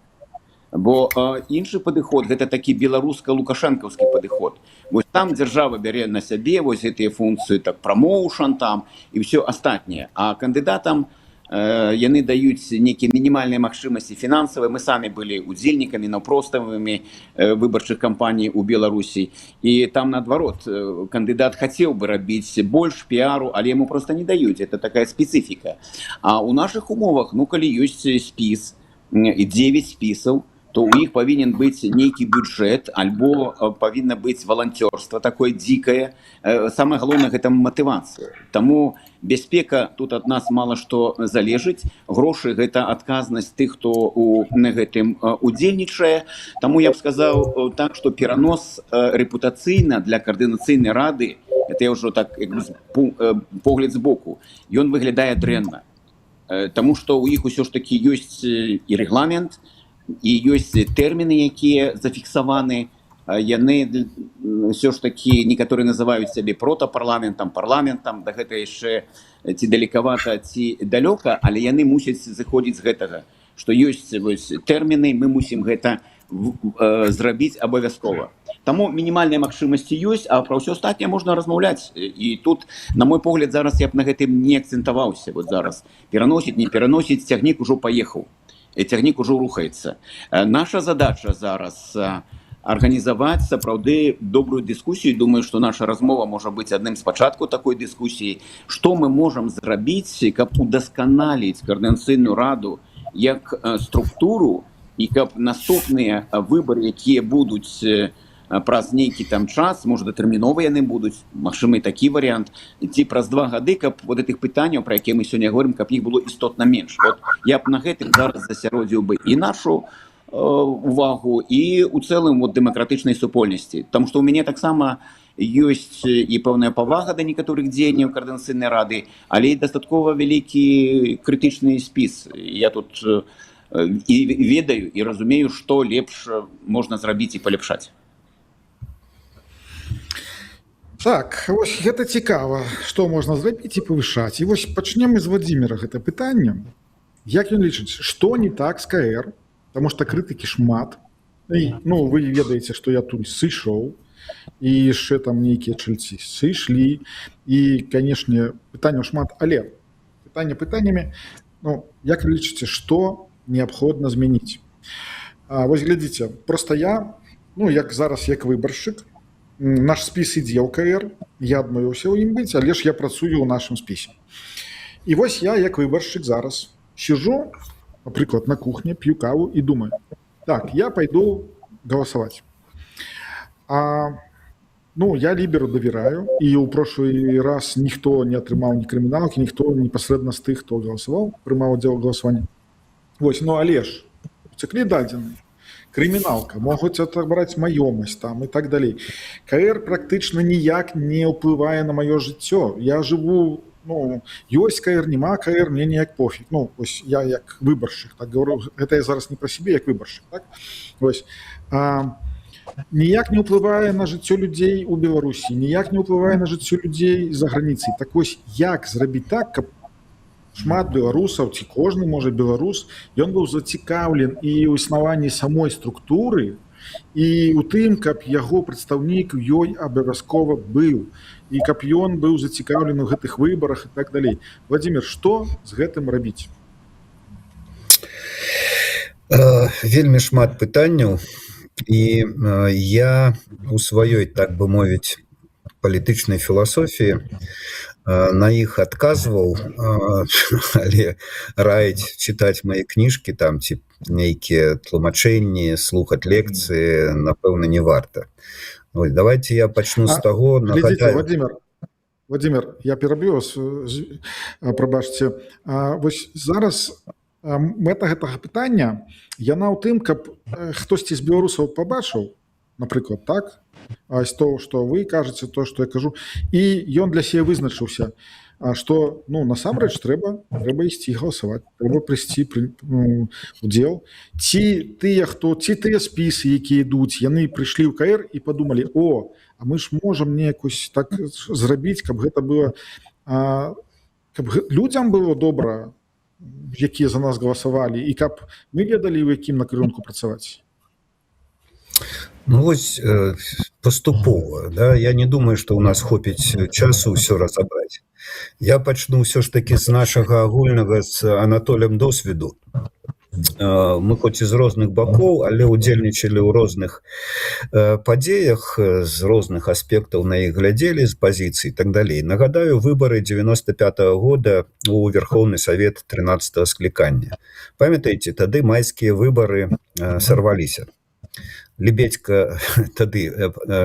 Бо іншы падыход гэта такі беларуска-лукашэнкаўскі падыход. Вось там дзяржава бярэ на сябе вось гэтыя функцыі, так прамоушан там і ўсё астатняе. А кандыдатам яны даюць нейкія мінімальныя магчымасці фінансавыя. Мы самі былі удзельнікамі наўпроставымі выбарчых кампаній у Беларусі. І там наадварот, кандыдат хацеў бы рабіць больш піару, але яму проста не даюць. Это такая спецыфіка. А ў нашых умовах, ну калі ёсць спіс і 9 спісаў, то у іх павінен быць нейкі бюджэт, альбо павінна быць валанцёрства такое дзікае. Самае галоўнае гэта матывацыя. Таму бяспека тут ад нас мала што залежыць. Грошы гэта адказнасць тых, хто на гэтым удзельнічае. Таму я б сказаў так, што перанос рэпутацыйна для каардынацыйнай рады, это я ўжо так погляд збоку, ён выглядае дрэнна. Таму што ў іх усё ж такі ёсць і рэгламент, і ёсць тэрміны, якія зафіксаваны. Яны ўсё ж такі некаторыя называюць сябе протапарламентам, парламентам, да гэта яшчэ ці далекавата, ці далёка, але яны мусяць зыходзіць з гэтага, што ёсць тэрміны, мы мусім гэта зрабіць абавязкова. Таму мінімальныя магчымасці ёсць, а пра ўсё астатняе можна размаўляць. І тут, на мой погляд, зараз я б на гэтым не акцэнтаваўся. Вот зараз пераносіць, не пераносіць, цягнік ужо паехаў. Цягнік ужо рухаецца. Наша задача зараз арганізаваць сапраўды добрую дыскусію. Думаю, што наша размова можа быць адным з пачатку такой дыскусіі. Што мы можам зрабіць, каб удасканаліць каардынацыйную раду як структуру, і каб наступныя выбары, якія будуць праз нейкі там час, можа датэрмінова яны будуць, магчыма і такі варыянт, ці праз 2 гады, каб вот гэтых пытанняў, пра якія мы сёння говорим, каб іх было істотна менш. Вот я б на гэтым зараз засяродзіў бы і нашу увагу, і у цэлым вот дэмакратычнай супольнасці. Таму што ў мяне таксама ёсць і пэўная павага да некаторых дзеянняў каардынацыйнай рады, але і дастаткова вялікі крытычны спіс. Я тут і ведаю, і разумею, што лепш можна зрабіць і паляпшаць. Так, вось гэта цікава, што можна зрабіць і павышаць. І вось пачнем з Владзіміра гэта пытанне. Як ён лічыць, што не так з КР? Таму што крытыкі шмат. І, ну, вы ведаеце, што я тут сышоў, і яшчэ там нейкія чальцы сышлі. І, канешне, пытанняў шмат, але пытанне пытаннямі, ну, як вы лічыце, што неабходна змяніць? Вось глядзіце, проста я, ну, як зараз, як выбаршчык, наш спіс ідзе ў КР, я адмовіўся ў ім быць, але ж я працую ў нашым спісе. І вось я, як выбаршчык зараз, сижу, напрыклад, на кухне, п'ю каву і думаю, так, я пойду голосовать. Ну, я ліберу давяраю, і ў прошлый раз ніхто не атрымаў ні крыміналкі, ніхто непасрэдна з тых, хто галасаваў, прымаў удзел у галасаванні. Вось, ну, але ж, уцеклі дадзеныя. Крыміналка, могуць атрабраць маёмасць там і так далей. КР практычна ніяк не ўплывае на маё жыццё. Я жыву, ну, ёсць КР, нема КР, мне ніяк пофіг. Ну, ось я як выбаршчык, так говорю, гэта я зараз не пра сябе, як выбаршчык, так? Ось. Ніяк не ўплывае на жыццё людзей у Беларусі, ніяк не ўплывае на жыццё людзей за граніцай. Так вось, як зрабіць так, каб шмат беларусаў ці кожны можа беларус, ён быў зацікаўлен і ў існаванні самой структуры, і у тым, каб яго прадстаўнік ёй абавязкова быў, і каб ён быў зацікаўлены ў гэтых выбарах і так далей. Владимир, што з гэтым рабіць? Вельмі шмат пытанняў, і я у сваёй, так бы мовіць, палітычнай філасофіі на іх адказваў, але раіць чытаць мае кніжкі там ці нейкія тлумачэнні, слухаць лекцыі, напэўна, не варта. Ой, давайте я пачну з таго, глядзіце, Владимир, я пераб'ю вас, прабачце. Вось зараз мэта гэтага пытання, яна ў тым, каб хтосьці з беларусаў пабачыў, напрыклад, так, то, што вы кажаце, то, што я кажу, і ён для сябе вызначыўся, што, насамрэч трэба ісці галасаваць, трэба прыйсці удзел. Ці тыя спісы, якія ідуць, яны прыйшлі ў КР і падумалі, а мы ж можам некусь так зрабіць, каб гэта было, каб людзям было добра, якія за нас галасавалі, і каб мы ведалі, у якім накірунку працаваць. Вось паступова, да? Я не думаю, што ў нас хопіць часу ўсё разабраць. Я пачну ўсё ж такі з нашага агульнага, з Анатолем досведу. Мы хоць і з розных бакоў, але ўдзельнічалі ў розных падзеях, з розных аспектаў на іх глядзелі, з пазіцый і так далей. Нагадаю, выбары 95-го года у Верховны Савет 13-го склікання. Памятаеце, тады майскія выбары сарваліся. Лебедька тады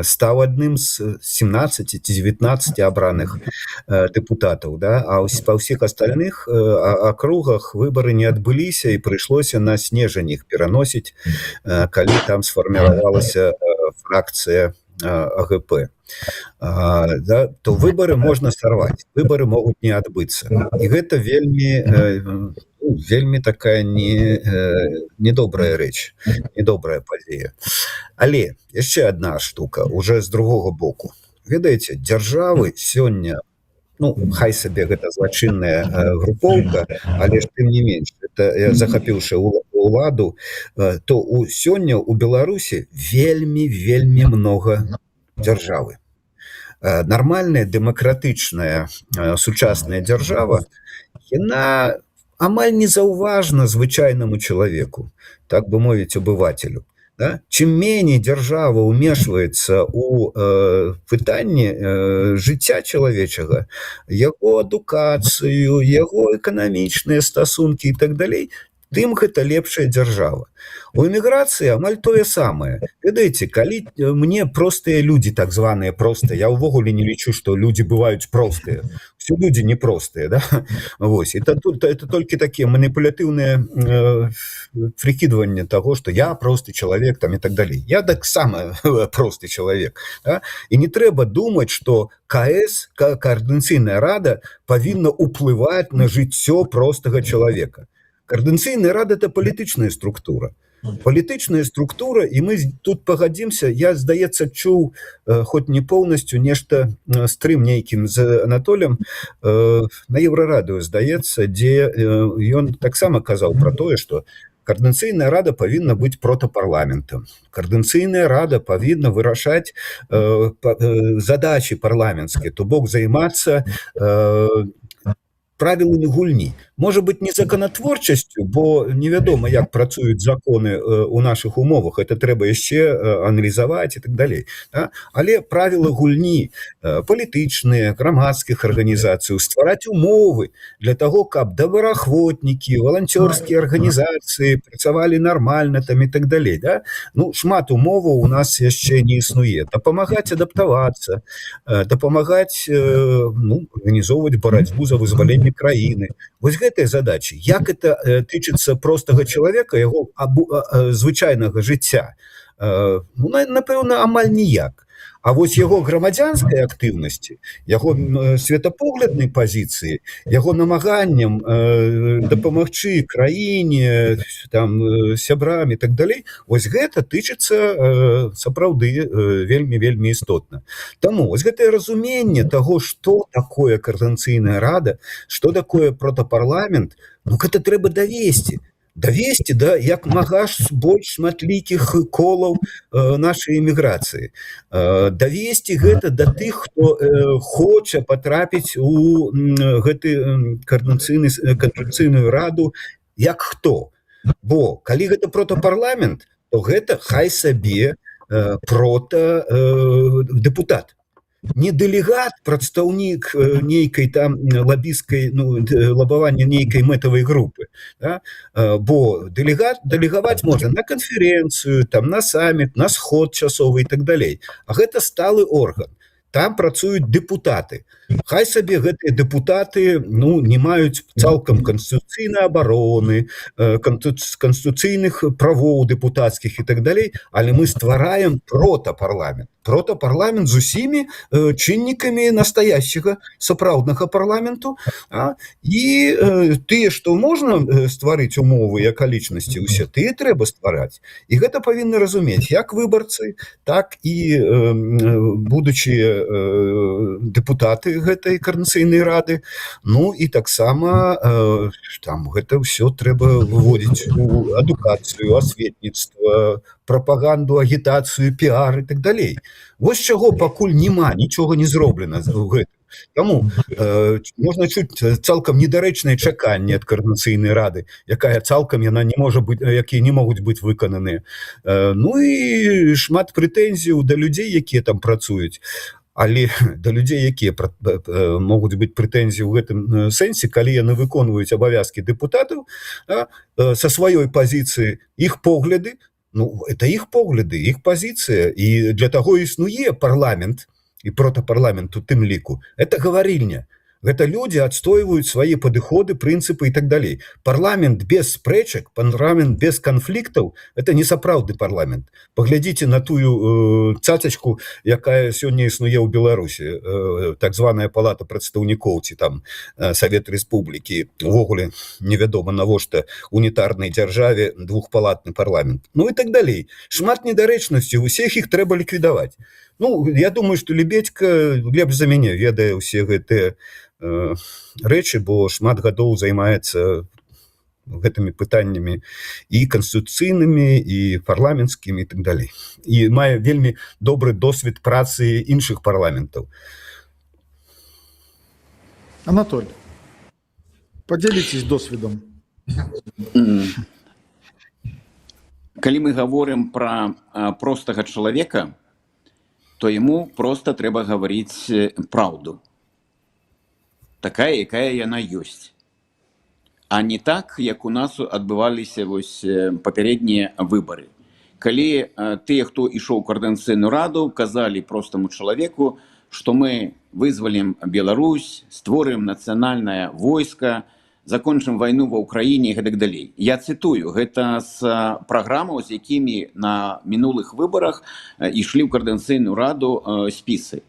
стаў адным з 17 ці 19 абраных дэпутатаў, да? А па ўсіх астальных акругах выбары не адбыліся і прыйшлося на снежань іх пераносіць, калі там сфарміравалася фракцыя АГП. Да? То выбары можна сарваць, выбары могуць не адбыцца. І гэта вельмі такая недобрая рэч, недобрая падзея. Але яшчэ адна штука, уже з другога боку. Ведаеце, дзяржавы сёння, хай сабе гэта злачынная групоўка, але ж тым не менш, захапіўшы ўладу, то сёння ў Беларусі вельмі многа дзяржавы. Нармальная, дэмакратычная, сучасная дзяржава, яна амаль незаўважна звычайнаму чалавеку, так бы мовіць, абывацелю. Да? Чым меней дзяржава ўмешваецца ў пытанні жыцця чалавечага, яго адукацыю, яго эканамічныя стасункі і так далей, тым гэта лепшая дзяржава. У эміграцыі амаль тое самае. Ведаеце, калі мне простыя людзі, так званыя простыя, я ўвогуле не лічу, што людзі бываюць простыя. Все людзі непростыя, да? Вось. Это толькі такія маніпулятыўныя прыкідванні таго, што я просты чалавек там і так далей. Я таксама просты чалавек. Да? І не трэба думаць, што КС, Координацыйная рада, павінна ўплываць на жыццё простага чалавека. Координацыйная рада – это палітычная структура. Палітычная структура, і мы тут пагадзімся, я, здаецца, чуў, хоць не поўнасцю, нешта стрым нейкім з Анатолем на Еўрарадыё, здаецца, дзе ён таксама казаў пра тое, што Координацыйная рада павінна быць протапарламентам. Координацыйная рада павінна вырашаць задачы парламенцкія, то бок займацца правіламі гульні. Можа быць, не законатворчасцю, бо невядома, як працуюць законы ў нашых умовах, это трэба яшчэ аналізаваць і так далей. Да? Але правілы гульні палітычныя, грамадскіх арганізацый, ствараць умовы для таго, каб добраахвотнікі, валанцёрскія арганізацыі працавалі нармальна там і так далей. Да? Шмат умоваў у нас яшчэ не існуе. Дапамагаць адаптавацца, дапамагаць арганізоўваць барацьбу за вызваленне краіны. Вось гэтыя задачы. Як это тычыцца простага чалавека, яго звычайнага жыцця? Напэўна, амаль ніяк. А вось яго грамадзянскай актыўнасці, яго светапогляднай пазіцыі, яго намаганням дапамагчы краіне, там, сябрам і так далей, вось гэта тычыцца сапраўды вельмі істотна. Таму вось гэтае разуменне таго, што такое Координацыйная рада, што такое протапарламент, ну гэта трэба давесці да як мага больш шматлікіх колаў нашай эміграцыі. Давесці гэта да тых, хто хоча патрапіць у гэты Координацыйную раду як хто. Бо калі гэта протапарламент, то гэта хай сабе дэпутат. Не дэлегат, прадстаўнік нейкай там лабісцкай, лабавання нейкай мэтавай групы, да? Бо дэлегаваць можна на канферэнцыю, там, на саміт, на сход часовы і так далей. А гэта сталы орган. Там працуюць дэпутаты. Хай сабе гэтыя дэпутаты не маюць цалкам канстытуцыйнай абароны, канстытуцыйных правоў дэпутацкіх і так далей, але мы ствараем протапарламент. Протапарламент з усімі чыннікамі настаящага сапраўднага парламенту, і тыя, што можна стварыць умовы і акалічнасці, усе тыя трэба ствараць. І гэта павінны разумець як выбарцы, так і будучыя дэпутаты гэтай Координацыйнай рады. Ну і таксама там гэта ўсё трэба выводзіць у адукацыю, асветніцтва, прапаганду, агітацыю, піар і так далей. Вось чаго пакуль няма, нічога не зроблена ў гэтым. Таму можна чуць цалкам недарэчныя чаканні ад Координацыйнай рады, якія не могуць быць выкананыя. Ну і шмат прэтэнзіяў да людзей, якія там працуюць. Але да людзей, якія могуць быць прэтэнзіі ў гэтым сэнсе, калі яны выконваюць абавязкі дэпутатаў са сваёй пазіцыі, іх погляды, это іх погляды, іх пазіцыя, і для таго існуе парламент і протапарламент у тым ліку. Это гаварільня. Гэта людзі адстойваюць свае падыходы, прынцыпы і так далей. Парламент без спрэчак, парламент без канфліктаў – это не сапраўдны парламент. Паглядзіце на тую цацачку, якая сёння існуе ў Беларусі, так званая палата прадстаўнікоў ці там Савет Рэспублікі. Увогуле невядома навошта унітарнай дзяржаве двухпалатны парламент. Ну і так далей. Шмат недарэчнасцяў, усіх іх трэба ліквідаваць. Я думаю, што Лебедзька лепш за мяне ведае ўсе гэтыя рэчы, бо шмат гадоў займаецца гэтымі пытаннямі і канстытуцыйнымі, і парламенцкімі і так далей. І мае вельмі добры досвед працы іншых парламентаў. Анатоль, подзяліцесь досведам. Калі мы гаворым пра простага чалавека, то яму проста трэба гаварыць праўду. Такая, якая яна ёсць. А не так, як у нас адбываліся папярэднія выбары. Калі тыя, хто ішоў у Координацыйную раду, казалі простаму чалавеку, што мы вызвалім Беларусь, створым нацыянальнае войска, закончым вайну ва Ўкраіне і гэтак далей. Я цытую, гэта з праграмаў, з якімі на мінулых выбарах ішлі ў Координацыйную раду спісы.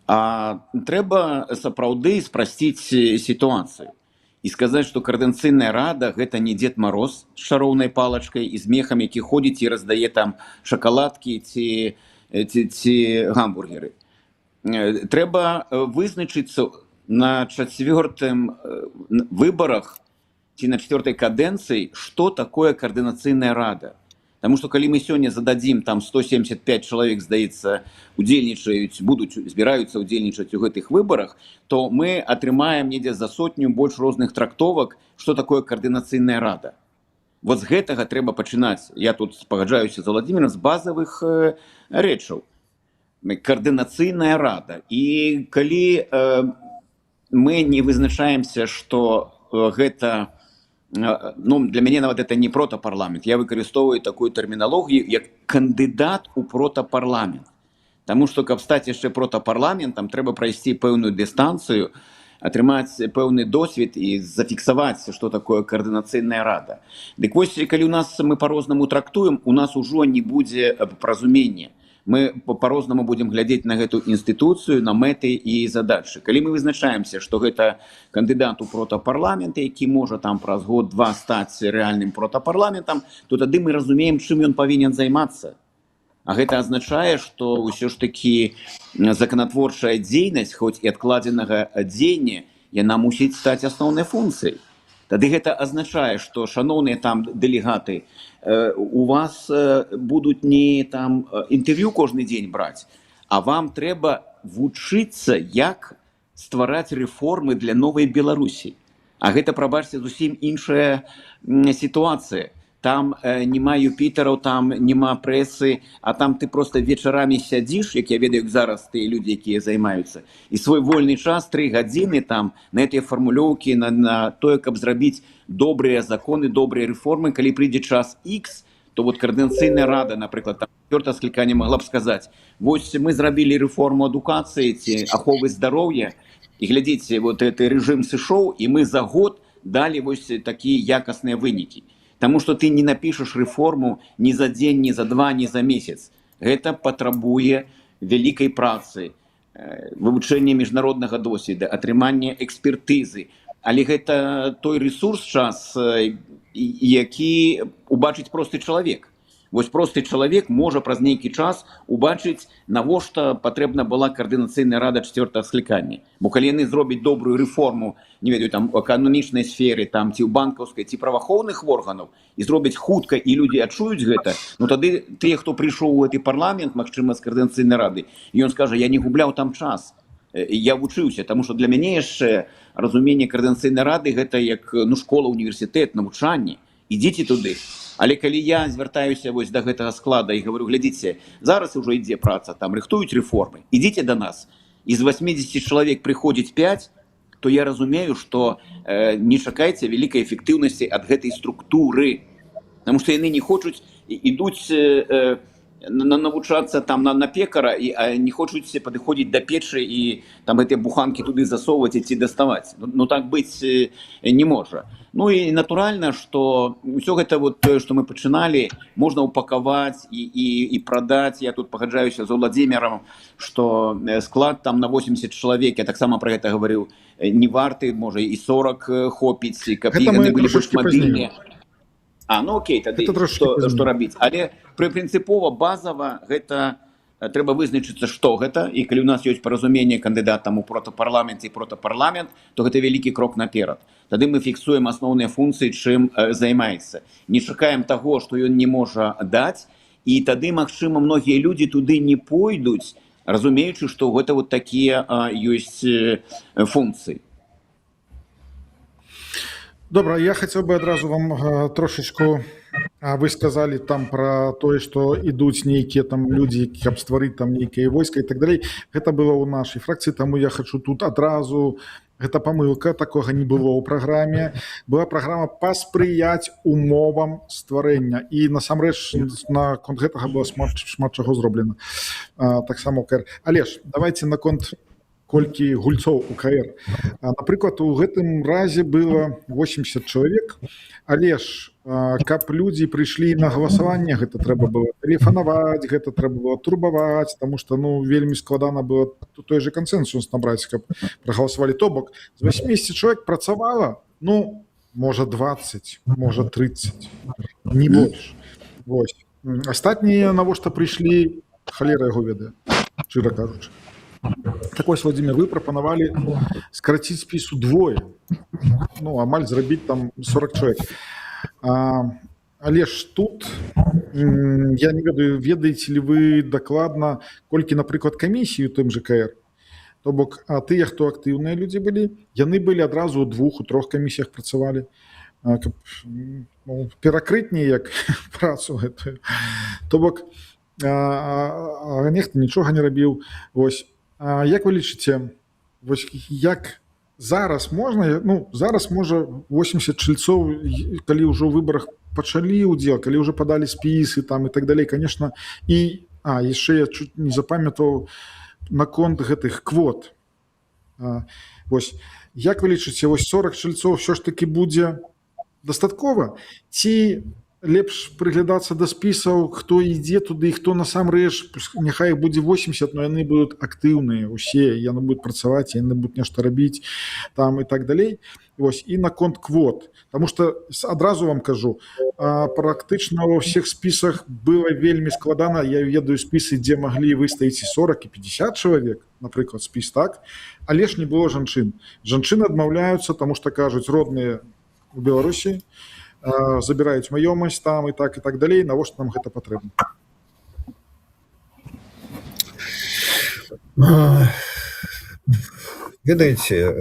А трэба сапраўды спрасціць сітуацыю і сказаць, што Координацыйная рада гэта не Дед Мороз з шароўнай палачкай і з мехам, які ходзіць і раздае там шакаладкі ці гамбургеры. Трэба вызначыцца на чацвёртым выбарах ці на чацвёртай кадэнцыі, што такое Координацыйная рада. Таму што калі мы сёння зададзім, там 175 чалавек, здаецца, збіраюцца ўдзельнічаць у гэтых выбарах, то мы атрымаем недзе за 100 больш розных трактовак, што такое Координацыйная рада. Вот з гэтага трэба пачынаць. Я тут пагаджаюся з Владимиром, з базавых рэчаў. Координацыйная рада. І калі мы не вызначаемся, што гэта... для мяне нават это не протапарламент. Я выкарыстоўваю такую тэрміналогію, як кандыдат у протапарламент. Таму што, каб стаць яшчэ протапарламентам, трэба прайсці пэўную дыстанцыю, атрымаць пэўны досвед і зафіксаваць, што такое Координацыйная рада. Дык вось, калі мы па-рознаму трактуем, у нас ужо не будзе паразумення. мы по-рознаму будзем глядзець на гэту інстытуцыю, на мэты і задачы. Калі мы вызначаемся, што гэта кандыдат у протапарламент, які можа там праз год-два стаць рэальным протапарламентам, то тады мы разумеем, чым ён павінен займацца. А гэта азначае, што ўсё ж такі законатворчая дзейнасць, хоць і адкладзенага дзеяння, яна мусіць стаць асноўнай функцыяй. Тады гэта азначае, што, шаноўныя там дэлегаты, у вас будуць не там інтэрв'ю кожны дзень браць, а вам трэба вучыцца, як ствараць рэформы для новай Беларусі. А гэта, прабачце, зусім іншая сітуацыя. Там няма Юпітараў, там няма прэсы, а там ты проста вечарамі сядзіш, як я ведаю, як зараз тыя людзі, якія займаюцца, і свой вольны час 3 гадзіны там на гэтыя фармулёўкі, на тое, каб зрабіць добрыя законы, добрыя рэформы. Калі прыйдзе час X, то вот Координацыйная рада, напрыклад, там 4-е скліканне могла б сказаць: вось мы зрабілі рэформу адукацыі ці аховы здароўя, і глядзіце, вот гэты рэжым сышоў, і мы за год далі вось такія якасныя вынікі. Таму што ты не напішаш рэформу ні за дзень, ні за 2, ні за месяц. Гэта патрабуе вялікай працы, вывучэння міжнароднага досведа, атрымання экспертызы. Але гэта той рэсурс, час, які убачыць просты чалавек. Вось просты чалавек можа праз нейкі час убачыць, навошта патрэбна была Координацыйная рада 4-го склікання. Бо калі яны зробяць добрую рэформу, не ведаю, там у эканамічнай сферы, там ці ў банкаўскай, ці праваахоўных органаў, і зробяць хутка, і людзі адчуюць гэта, ну тады тыя, хто прыйшоў у гэты парламент, магчыма, з Координацыйнай рады, і ён скажа: я не губляў там час, я вучыўся, таму што для мяне яшчэ разуменне Координацыйнай рады гэта як школа, універсітэт, навучанне. Ідзіце туды. Але калі я звяртаюся вось да гэтага склада і говорю: глядзіце, зараз ўжо ідзе праца, там рыхтуюць рэформы, ідзіце да нас. І з 80 чалавек прыходзіць 5, то я разумею, што не чакайце вялікай эфектыўнасці ад гэтай структуры. Таму што яны не хочуць, ідуць навучацца там на пекара, і не хочуць падыходзіць да печы і там гэтыя буханкі туды засоўваць ці даставаць. Ну так быць не можа. Ну і натуральна, што ўсё гэта вот тое, што мы пачыналі, можна упакаваць і прадаць. Я тут пагаджаюся з Владзімірам, што склад там на 80 чалавек, я таксама пра гэта гаварыў, не варты, можа і 40 хопіць, каб яны былі больш мабільныя. Ну окей, тады што рабіць. Але прынцыпова, базава гэта трэба вызначыцца, што гэта, і калі ў нас ёсць паразуменне кандыдатам у протапарламент і протапарламент, то гэта вялікі крок наперад. Тады мы фіксуем асноўныя функцыі, чым займаецца. Не чакаем таго, што ён не можа даць, і тады, магчыма, многія людзі туды не пойдуць, разумеючы, што гэта вот такія ёсць функцыі. Добра, я хацеў бы адразу вам трошачку, вы сказалі там пра тое, што ідуць нейкія там людзі, каб стварыць там нейкае войска і так далей. Гэта было ў нашай фракцыі, таму я хачу тут адразу, гэта памылка, такога не было ў праграме. Была праграма паспрыяць умовам стварэння, і насамрэч наконт гэтага было шмат чаго зроблена. Таксама ў КР. Але ж давайте наконт колькі гульцоў у КР. Напрыклад, у гэтым разе было 80 чалавек, але ж каб людзі прыйшлі на галасаванне, гэта трэба было тэлефанаваць, гэта трэба было турбаваць, таму што вельмі складана было той же кансенсус набраць, каб прагаласавалі. То бок з 80 чалавек працавала, можа 20, можа 30, не больш. Вось. Астатнія навошта прыйшлі, халера яго ведае, шчыра кажучы. Так вось, Владзімір, вы прапанавалі скараціць спіс удвое, амаль зрабіць там 40 чалавек. Але ж тут, я не ведаю, ведаеце ли вы дакладна, колькі, напрыклад, камісій у тым же КР? То бок, тыя, хто актыўныя людзі былі, яны былі адразу ў 2, у 3 камісіях працавалі, каб перакрыць неяк працу гэтую. То бок, нехта нічога не рабіў. Вось. Як вы лічыце, вось як зараз можна, зараз можа 80 чальцоў, калі ўжо ў выбарах пачалі ўдзел, калі ўжо падалі спісы там і так далей, конечно, і яшчэ я чуть не запамятаў наконт гэтых квот. Вось, як вы лічыце, вось 40 чальцоў ўсё ж таки будзе дастаткова, ці лепш прыглядацца да спісаў, хто ідзе туды і хто насамрэч, няхай іх будзе 80, но яны будуць актыўныя усе, яны будуць працаваць, яны будуць нешта рабіць там і так далей. Вось, і наконт квот, потому что адразу вам кажу, практычна ва ўсіх спісах было вельмі складана. Я ведаю спісы, дзе маглі выстаіць і 40 і 50 чалавек, напрыклад, спіс так, але ж не было жанчын. Жанчыны адмаўляюцца, таму што кажуць, родныя у Беларусі забіраюць маёмасць там і так далей, навошта нам гэта патрэбна? Ведаеце,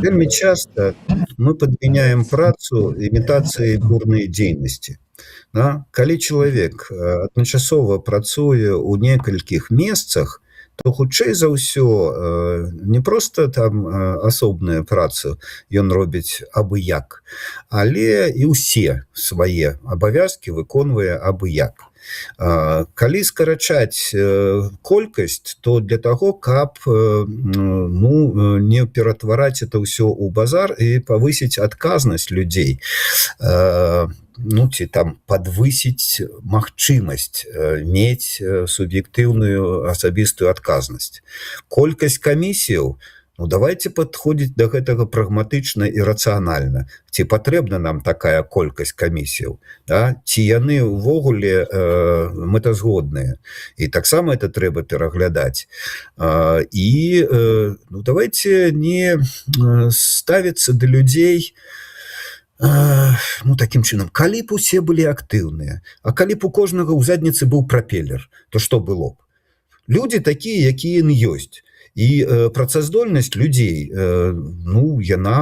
вельмі часто мы подменяем працу імітацыяй бурнай дзейнасці. Калі чалавек адначасова працуе ў некалькіх месцах, то хутчэй за ўсё не проста там асобную працу ён робіць абы як, але і ўсе свае абавязкі выконвае абы як. Калі скарачаць колькасць, то для таго, каб не ператвараць это ўсё ў базар і павысіць адказнасць людзей, ці там падвысіць магчымасць мець суб'ектыўную асабістую адказнасць. Колькасць камісіяў, давайте падходзіць да гэтага прагматычна і рацыянальна. Ці патрэбна нам такая колькасць камісіяў? Ці яны ўвогуле мэтазгодныя? І таксама это трэба пераглядаць. І давайте не ставіцца да людзей такім чынам, калі б усе былі актыўныя, а калі б у кожнага ў задніцы быў прапелер, то што было б? Людзі такія, якія яны ёсць. І працаздольнасць людзей, яна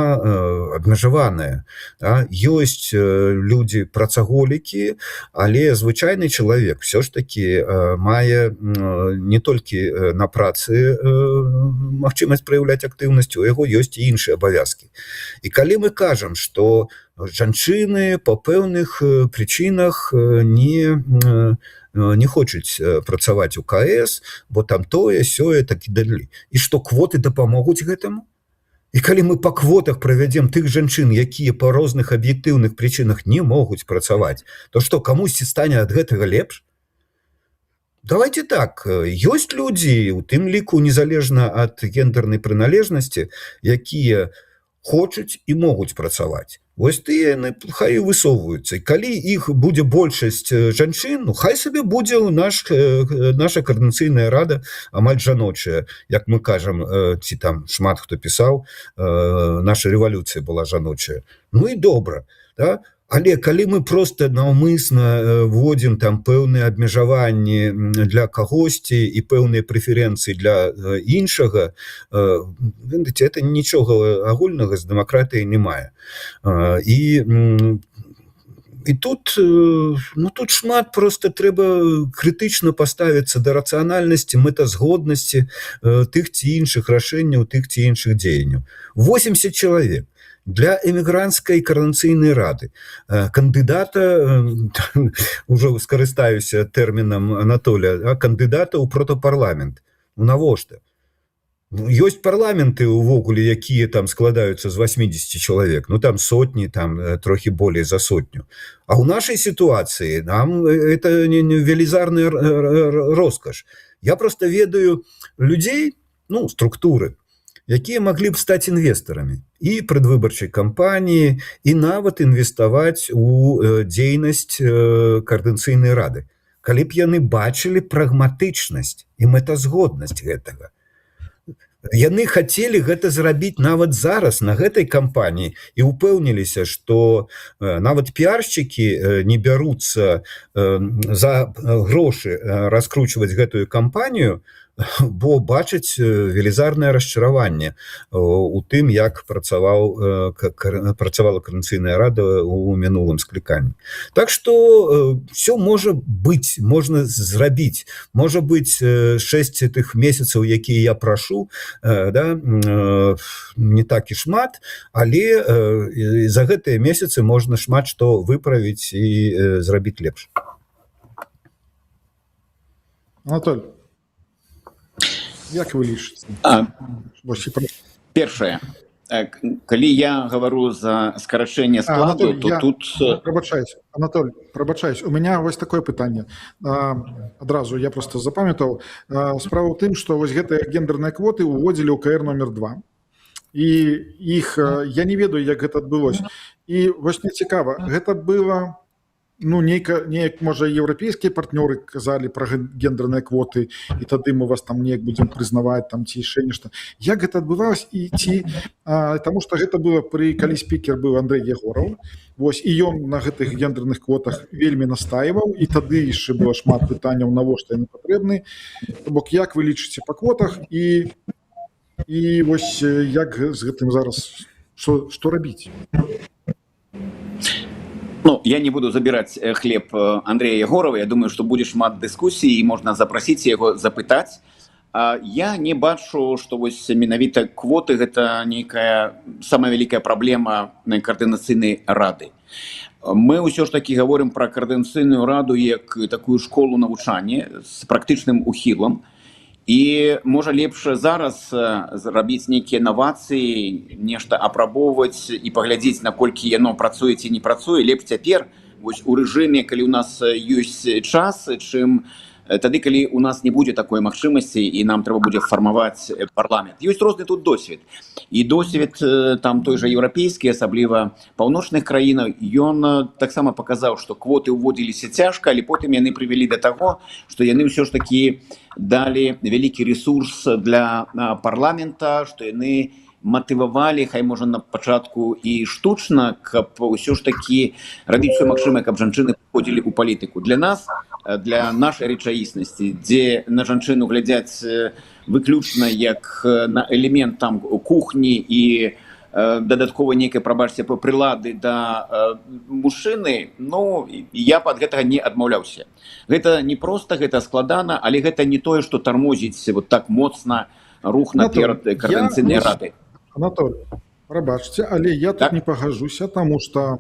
абмежаваная. Ёсць людзі працаголікі, але звычайны чалавек все ж таки мае не толькі на працы магчымасць праяўляць актыўнасць, у яго ёсць і іншыя абавязкі. І калі мы кажам, што жанчыны па пэўных прычынах не хочуць працаваць у КС, бо там тое, сёе, так і далей. І што квоты дапамогуць гэтаму? І калі мы па квотах правядзем тых жанчын, якія па розных аб'ектыўных прычынах не могуць працаваць, то што, камусьці стане ад гэтага лепш? Давайте так, ёсць людзі, у тым ліку незалежна ад гендернай прыналежнасці, якія хочуць і могуць працаваць. Вось тыя хай высоўваюцца. І калі іх будзе большасць жанчын, хай сабе будзе наша каардынацыйная рада амаль жаночая. Як мы кажам, ці там шмат хто пісаў, наша рэвалюцыя была жаночая. І добра. Але калі мы проста наўмысна вводзім там пэўныя абмежаванні для кагосьці і пэўныя прэферэнцыі для іншага, это нічога агульнага з дэмакратыяй не мае. І тут шмат проста трэба крытычна паставіцца да рацыянальнасці, мэтазгоднасці тых ці іншых рашэнняў, тых ці іншых дзеянняў. 80 чалавек. Для эмігранцкай каардынацыйнай рады кандыдата, ўжо скарыстаюся тэрмінам Анатоля, кандыдата ў протапарламент. Навошта? Ёсць парламенты ўвогуле, якія там складаюцца з 80 чалавек, там сотні, там трохі болей за сотню. А ў нашай сітуацыі нам это велізарная роскаш. Я проста ведаю людзей, структуры, якія маглі б стаць інвестарамі і прадвыбарчай кампаніі, і нават інвеставаць у дзейнасць каардынацыйнай рады. Калі б яны бачылі прагматычнасць і мэтазгоднасць гэтага. Яны хацелі гэта зрабіць нават зараз на гэтай кампаніі і ўпэўніліся, што нават піаршчыкі не бяруцца за грошы раскручваць гэтую кампанію, бо бачаць велізарнае расчараванне у тым, як працавала каардынацыйная рада ў мінулым скліканні. Так што все можа быць, можна зрабіць. Можа быць 6 тых месяцаў, якія я прашу, не так і шмат, але за гэтыя месяцы можна шмат што выправіць і зрабіць лепш. Анатоль, як вы лічыце? Першае. Калі я говорю за скарачэнне складу, Анатолий, то я тут пробачаюсь. Анатолий, пробачаюсь. У меня вось такое пытанне. Адразу я просто запамятаў. Справа ў тым, што вось гэтыя гендерныя квоты уводзілі ў КР номер 2. І іх я не ведаю, як гэта адбылося. І вось мне цікава, гэта было неяк можа еўрапейскія партнёры казалі пра гендерныя квоты, і тады мы вас там неяк будзем прызнаваць там ці яшчэ нешта. Як гэта адбывалася і ці таму што гэта было калі спікер быў Андрэй Ягораў. Вось і ён на гэтых гендерных квотах вельмі настаиваў, і тады яшчэ было шмат пытанняў, навошта яны патрэбны. То бок як вы лічыце па квотах і вось як з гэтым зараз што рабіць? Ну, я не буду забирать хлеб Андрея Егорова. Я думаю, что будет шмат дискуссий, и можно запросить его, запытать. Я не бачу, что вось менавіта квоты – это некая самая великая проблема координационной рады. Мы ўсё ж таки говорим про координационную раду як такую школу навучання с практычным ухілам. І можа лепш зараз зрабіць нейкія інавацыі, нешта апрабоўваць і паглядзець, наколькі яно працуе ці не працуе. Лепш цяпер вось у рэжыме, калі у нас ёсць час, чым тады, калі у нас не будзе такой магчымасці і нам трэба будзе фармаваць парламент. Ёсць розны тут досвед. І досвед там той жа еўрапейскі, асабліва паўночных краінаў, ён таксама паказаў, што квоты ўводзіліся цяжка, але потым яны прывялі да таго, што яны ўсё ж такі далі вялікі ресурс для парламента, што яны матывавалі, хай можа на пачатку і штучна, каб ўсё ж такі рабіць усё магчымае, каб жанчыны прыходзілі ў палітыку. Для нас, для нашай рэчаіснасці, дзе на жанчыну глядзяць выключна як на элемент там кухні і дадаткова нейкай, прабачце, прылады да мужчыны, ну, я ад гэтага не адмаўляўся. Гэта не проста, гэта складана, але гэта не тое, што тармозіць вот так моцна рух наперад координацыйнай рады. Анатолий, прабачце, але я тут не пагажуся, таму што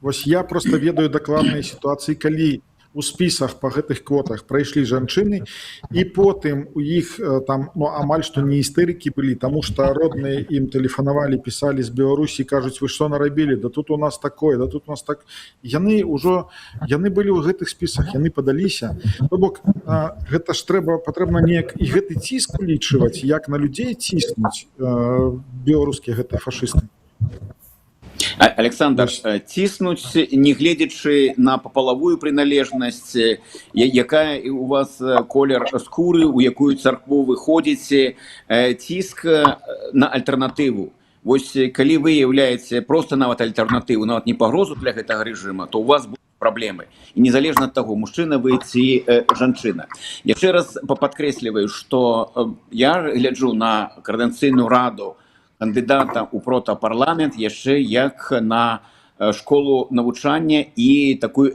вось я просто ведаю дакладныя сітуацыі, калі у спісах па гэтых квотах прайшлі жанчыны, і потым у іх там амаль што не істэрыкі былі, таму што родныя ім тэлефанавалі, пісалі з Беларусі, кажуць, вы што нарабілі, да тут у нас такое, да тут у нас так. Яны былі ў гэтых спісах, яны падаліся. То бок гэта ж патрэбна неяк і гэты ціск улічваць, як на людзей ціснуць беларускія гэтыя фашысты. Александр, ціснуць, не гледзячы на папалавую прыналежнасць, якая у вас колер скуры, у якую царкву вы ходзіце, ціск на альтэрнатыву. Вось калі вы являеце просто нават альтэрнатыву, нават не пагрозу для гэтага рэжыма, то у вас будуць праблемы. І незалежна ад таго, мужчына вы ці жанчына. Яшчэ раз падкрэсліваю, што я гляджу на координацыйную раду кандыдата ў протапарламент яшчэ як на школу навучання і такую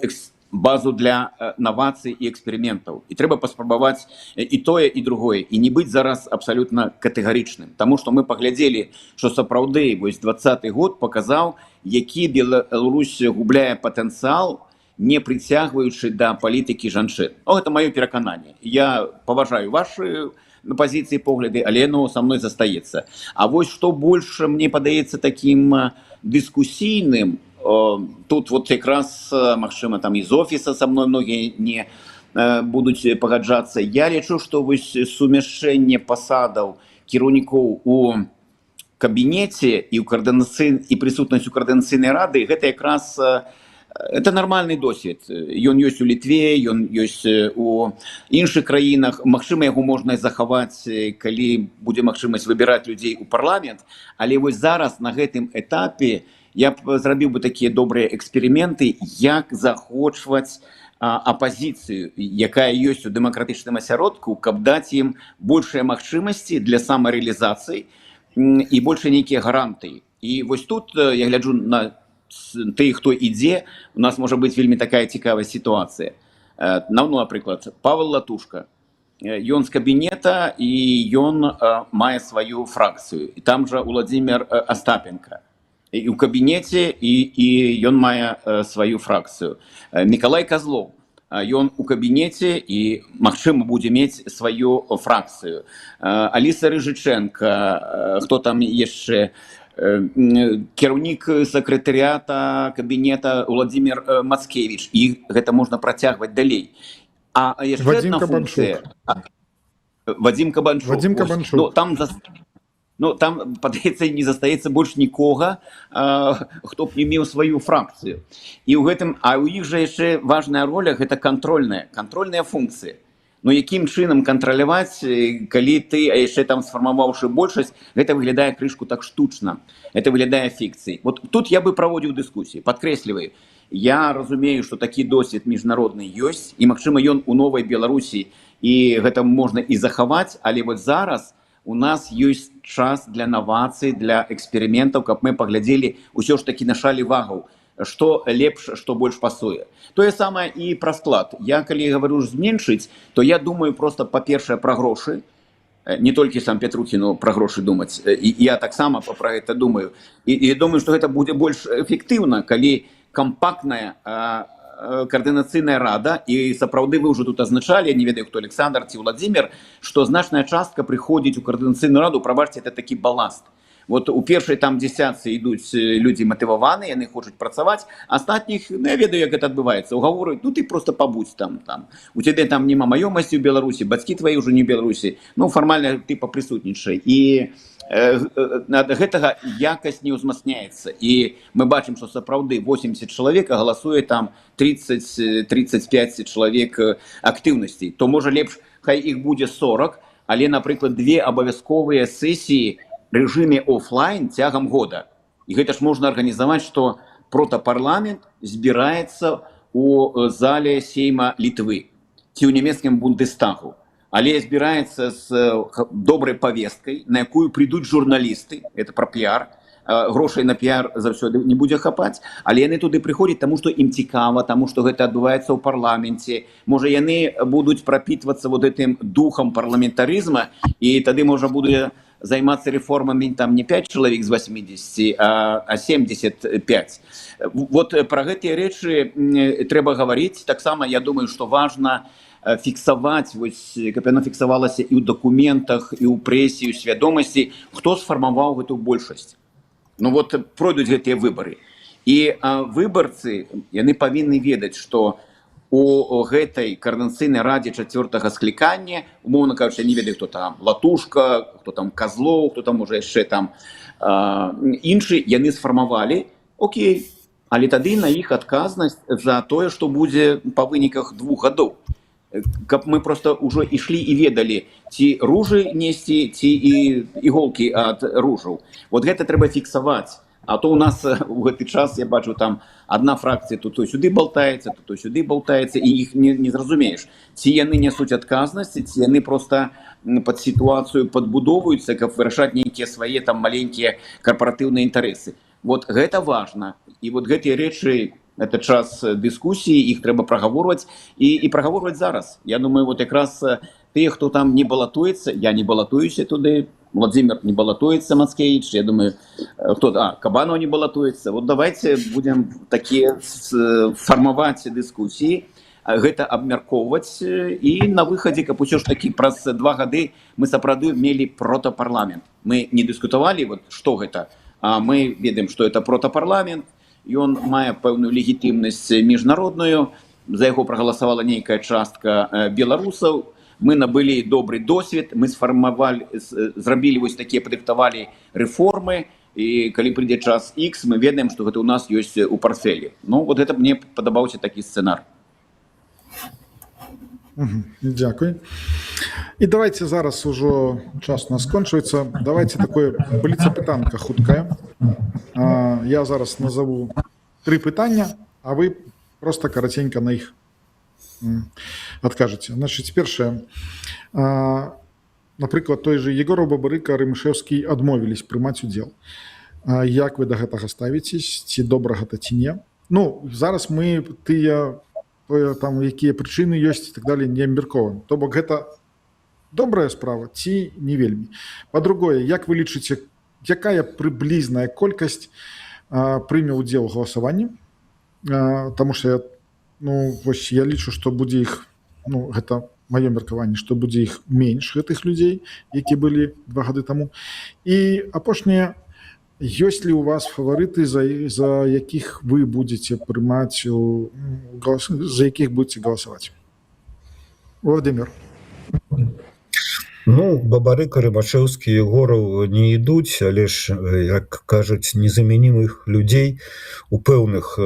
базу для новацый і эксперыментаў. І трэба паспрабаваць і тое, і другое, і не быць зараз абсалютна катэгарычным. Таму што мы паглядзелі, што сапраўды вось 20-й год паказаў, які Беларусь губляе патэнцыял, не прыцягваючы да палітыкі жанчын. Гэта маё перакананне. Я паважаю вашы позиции, погляды, але оно со мной застаецца. А вось што больш мне падаецца таким дыскусійным, тут вот якраз, магчыма, там из офиса со мной многие не будуць пагаджацца. Я лічу, што вось сумяшчэнне пасадаў кіраўнікоў у кабінеце і прысутнасць у координацыйнай рады, гэта якраз это нормальный досвед. Ён ёсць у Літве, ён ёсць у іншых краінах. Магчыма, яго можна захаваць, калі будзе магчымасць выбіраць людзей у парламент. Але вось зараз на гэтым этапе я б зрабіў бы такія добрыя эксперыменты, як захочваць апазіцыю, якая ёсць у дэмакратычным асяродку, каб даць ім большыя магчымасці для самарэалізацыі і больше нейкія гарантыі. І вось тут я гляджу на тых, хто ідзе, у нас можа быць вельмі такая цікавая сітуацыя. Напрыклад, Павел Латушка. Ён з кабінета і ён мае сваю фракцыю. І там жа Владимир Остапенко. І ў кабінеце, і ён мае сваю фракцыю. Миколай Козлов. Ён у кабінеце і, магчыма, будзе мець сваю фракцыю. Аліса Рыжыченко, хто там яшчэ... кіраўнік сакратарыята кабінета Владимир Мацкевич, і гэта можна працягваць далей. А яшчэ Вадзім одна Кабанчук. функція. Вадзім Кабанчук. Вадзім Вось. Кабанчук. Там, падаецца, не застаецца больш нікога, хто б не меў сваю фракцыю. І ў гэтым, а ў іх жа яшчэ важная роля, гэта кантрольныя функцыі. Но якім чынам кантраляваць, калі ты, а яшчэ там сфармаваўшы большасць, гэта выглядае крышку так штучна, это выглядае фікцыяй. Вот тут я бы праводзіў дыскусіі, падкрэсліваю. Я разумею, што такі досвед міжнародны ёсць, і, магчыма, ён у новай Беларусі, і гэта можна і захаваць, але вот зараз у нас ёсць час для навацый, для эксперыментаў, каб мы паглядзелі ўсё ж такі на шалі вагаў, што лепш, што больш пасуе. Тое самае і пра склад. Я, калі гавару зменшыць, то я думаю просто, па-першае, пра грошы, не толькі сам Петрухіну пра грошы думаць, і я таксама пра гэта думаю. І думаю, што гэта будзе больш эфектыўна, калі кампактная координацыйная рада, і сапраўды вы ўжо тут азначалі, я не ведаю, хто Александр ці Владимир, што значная частка прыходзіць у координацыйную раду, прабачце, это такі баласт. Вот у першай там дзесятцы ідуць людзі матываваныя, яны хочуць працаваць, астатніх, ну я ведаю, як гэта адбываецца, угаворююць, ну ты просто пабудзь там. У цябе там няма маёмасці ў Беларусі, бацькі твои ўжо не ў Беларусі, ну фармальна ты папрысутнічай. І ад гэтага якасць не ўзмацняецца. І мы бачым, што сапраўды 80 чалавек галасуе там 30-35 чалавек актыўнасцей. То можа лепш, хай іх будзе 40, але, напрыклад, 2 абавязковыя сесіі рэжыме офлайн цягам года. І гэта ж можна арганізаваць, што протапарламент збіраецца у зале Сейма Літвы ці ў нямецкім Бундестагу. Але збіраецца з добрай павесткай, на якую прыйдуць журналісты, это пра піар, грошай на піар заўсёды не будзе хапаць, але яны туды прыходзяць, таму што ім цікава, таму што гэта адбываецца ў парламенце. Можа, яны будуць прапітвацца вот гэтым духам парламентарызма, і тады можа будзе займацца рэформамі там не 5 чалавек з 80, а 75. Вот пра гэтыя рэчы трэба гаварыць. Таксама я думаю, што важна фіксаваць, каб яно фіксавалася і ў дакументах, і ў прэсе, і ў свядомасці, хто сфармаваў гэтую большасць. Ну вот пройдуць гэтыя выбары. І выбарцы, яны павінны ведаць, што у гэтай координацыйнай радзе 4-го склікання, умоўна кажучы, я не ведаю, хто там Латушка, хто там Козлов, хто там уже яшчэ там іншы, яны сфармавалі, окей, але тады на іх адказнасць за тое, што будзе па выніках 2 гадоў. Каб мы просто ўжо ішлі і ведалі, ці ружы несці, ці іголкі ад ружаў. Вот гэта трэба фіксаваць. А то у нас у гэты час, я бачу, там одна фракцыя тут сюды болтаецца, тут сюды болтаецца, і іх не зразумееш. Ці яны несуць адказнасць, ці яны просто пад сітуацыю падбудоўваюцца, каб вырашаць нейкія свае там маленькія карпаратыўныя інтарэсы. Вот гэта важна. І вот гэтыя рэчы, это час дыскусіі, іх трэба прагаворваць і прагаворваць зараз. Я думаю, вот якраз тыя, хто там не балатуецца, я не балатуюся туды, Владимир не балатуецца, Мацкевич, я думаю, Кабанов не балатуецца. Вот давайте будем такія фармаваць дыскусіі, гэта абмяркоўваць, і на выхадзе, каб усё ж такі праз 2 гады мы сапраўды мелі протапарламент. Мы не дыскутавалі, вот што гэта, а мы ведаем, што это протапарламент. Ён мае пэўную легітымнасць міжнародную, за яго прагаласавала нейкая частка беларусаў, мы набылі добры досвед, мы сфармавалі, зрабілі вось такія, падрыхтавалі рэформы, і калі прыйдзе час X, мы ведаем, што гэта ў нас ёсць у партфелі. Ну, вот гэта мне падабаўся такі сцэнар. Дякую. І давайте зараз ужо час у нас скончваецца. Давайте такое бліцапытанка хуткая. Я зараз назову 3 пытання, а вы просто караценька на іх адкажаце. Значыць, першае. Напрыклад, той же Егор Бабарыка, Рымышэўскі адмовілись прымаць удзел. Як вы да гэтага ставіцесь? Ці добра гэта ці не? Ну, зараз мы тыя там якія прычыны ёсць і так далее не абмяркоўваем. То бок гэта добрая справа ці не вельмі. Па-другое, як вы лічыце, якая прыблізная колькасць прыме ўдзел у галасаванні? Таму што я лічу, што будзе іх, гэта маё меркаванне, што будзе іх менш, гэтых людзей, які былі 2 гады таму. І апошняе, Ёсць ли у вас фаварыты, за якіх вы будете прымаць за якіх будете галасаваць? Владимир. Ну, Бабарыка, Рымашэўскі, Егораў не ідуць, але ж, як кажуць, незамянімых людзей у пэўных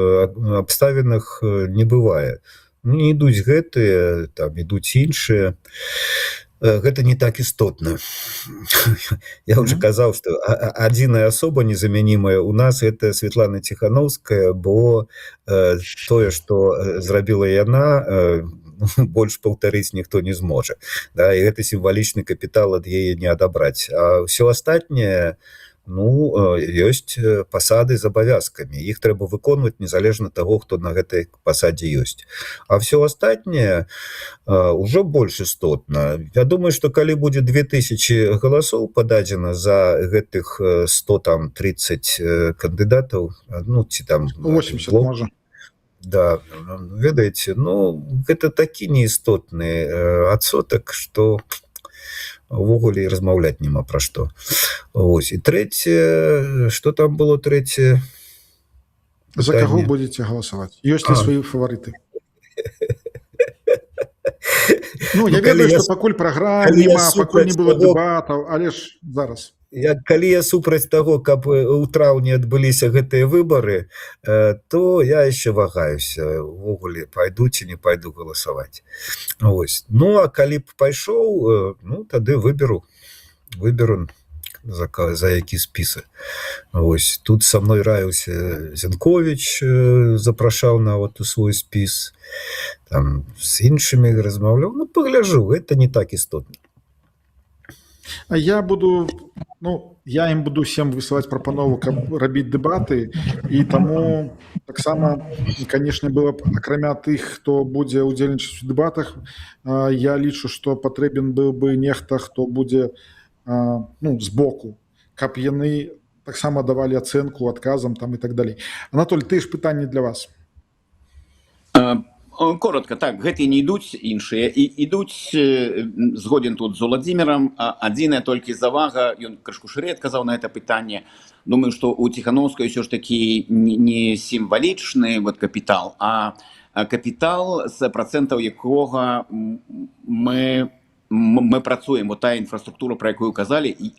абставінах не бывае. Ну, не ідуць гэтыя, там ідуць іншыя. Гэта не так істотна. Я уже казаў, што адзіная асоба незамянімая у нас гэта Светлана Ціхановская, бо тое, што зрабіла яна, больш паўтарыць ніхто не зможа. Да, і гэты сімвалічны капітал ад яе не адабраць. А ўсё астатняе, ну, ёсць пасады з абавязкамі. Іх трэба выконваць незалежна таго, хто на гэтай пасадзе ёсць. А ўсё астатняе ўжо больш істотна. Я думаю, што калі будзе 2000 галасоў пададзена за гэтых 130 кандыдатаў, ну, ці там 80 можа. Да, ведаеце, ну, гэта такі неістотны адсотак, што увогуле і размаўляць няма пра што. Вось. І трэцяе, што там было трэцяе? За каго будете галасаваць? Ёсць ли свае фаварыты? Ну, я ведаю, што пакуль праграм няма, пакуль не было дэбатаў, але ж зараз. Калі я супраць таго, каб у траўні адбыліся гэтыя выбары, то я яшчэ вагаюся. Увогуле, пайду ці не пайду галасаваць. Ось. Ну, а калі б пайшоў, ну, тады выберу за які спісы. Ось. Тут са мной раіўся Зянковіч, запрашаў нават у свой спіс. Там з іншымі размаўляў. Ну, пагляджу, гэта не так істотна. А я буду, ну, я ім буду всем высылаць прапанову, каб рабіць дэбаты, і таму таксама, канешне, было б, акрамя тых, хто будзе ўдзельнічаць у дэбатах, я лічу, што патрэбен быў бы нехта, хто будзе, ну, збоку, каб яны таксама давалі ацэнку адказам там і так далей. Анатоль, ты ж пытанне для вас. Коротко, так, гэтыя не ідуць іншыя. І ідуць, згоден тут з Уладзімірам, адзіная толькі завага, ён крышку шырэй адказаў на гэта пытанне. Думаю, што у Ціхановскай ўсё ж такі не сімвалічны вот капітал, а капітал, з працэнтаў якога мы працуем. Вот тая інфраструктура, пра якую казалі, і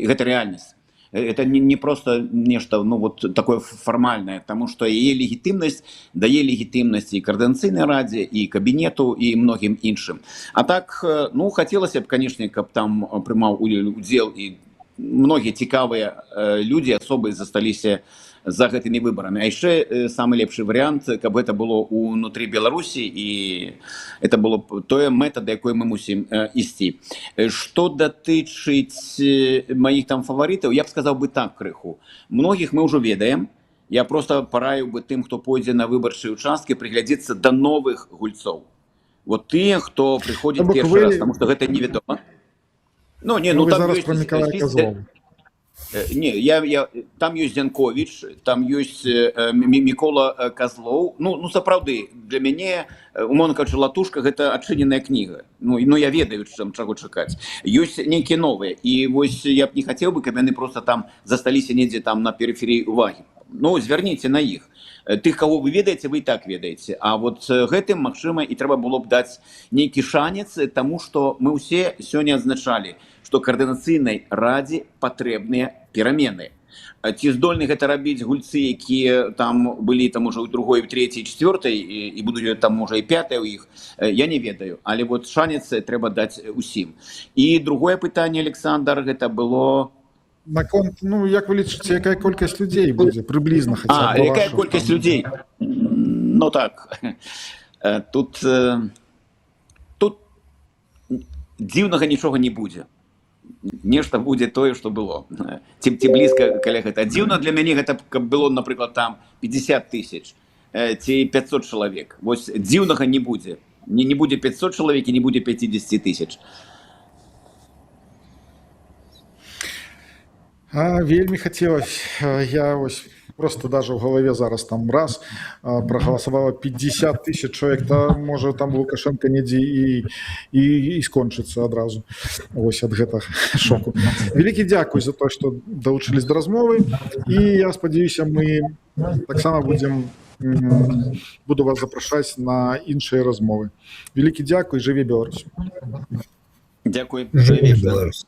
гэта рэальнасць. Это не просто нешта, ну, вот такое формальное, потому что яе легітымнасць дае легітымнасць і координацыйнай радзе, і кабінету, і многім іншым. А так, ну, хацелася б, канешне, каб там прымаў удзел і многія цікавыя людзі, асобы засталіся за гэтымі выбарамі. А яшчэ самы лепшы варыянт, каб гэта было ўнутры Беларусі, і это было тое мэта, да якой мы мусім ісці. Што датычыць маіх там фаварытаў, я б сказаў бы так крыху. Многіх мы ўжо ведаем. Я просто параіў бы тым, хто пойдзе на выбарчыя участкі, прыглядзецца да новых гульцоў. Вот тыя, хто прыходзіць першы раз, потому што гэта невядома. Ну, не, ну, там ёсць спіс. Не, там ёсць Зянковіч, там ёсць Мікола Казлоў. Ну, сапраўды, для мяне, умоўна кажучы, латушка — гэта адчыненая кніга. Ну, я ведаю, чаго чакаць. Ёсць нейкія новыя. І вось я б не хацеў бы, каб яны просто там засталіся недзе там на перыферыі увагі. Ну, звярніце на іх. Тых, каго вы ведаеце, вы і так ведаеце. А вот гэтым, магчыма, і трэба было б даць нейкі шанец, таму што мы ўсе сёння адзначалі, што координацыйнай радзе патрэбныя перамены. Ці здольны гэта рабіць гульцы, якія там былі там ужо ў другой, трэцяй, чацвёртай, і будуць там можа і пятая ў іх, я не ведаю. Але вот шанец трэба даць усім. І другое пытанне, Александр, гэта было... Ну, як вы лічыце, якая колькасць людзей будзе прыблізна? Якая колькасць людзей? Ну так, тут дзіўнага нічога не будзе. Нешта будзе тое, што было. Ці блізка каля гэта. Дзіўна для мяне гэта, каб было, напрыклад, там 50 тысяч ці 500 чалавек. Вось дзіўнага не будзе. Не будзе 500 чалавек і не будзе 50 тысяч. Вельмі хацелось. Я ось просто даже в голове зараз там раз проголосовало 50 тысяч человек, то може там Лукашенко недзе і скончыцца адразу вось ад гэтага шоку. Вялікі дзякуй за то, што далучылись до размовы, і я спадзяюся, мы таксама буду вас запрашаць на іншыя размовы. Вялікі дзякуй, жыве Беларусь. Дзякуй. Жыве Беларусь.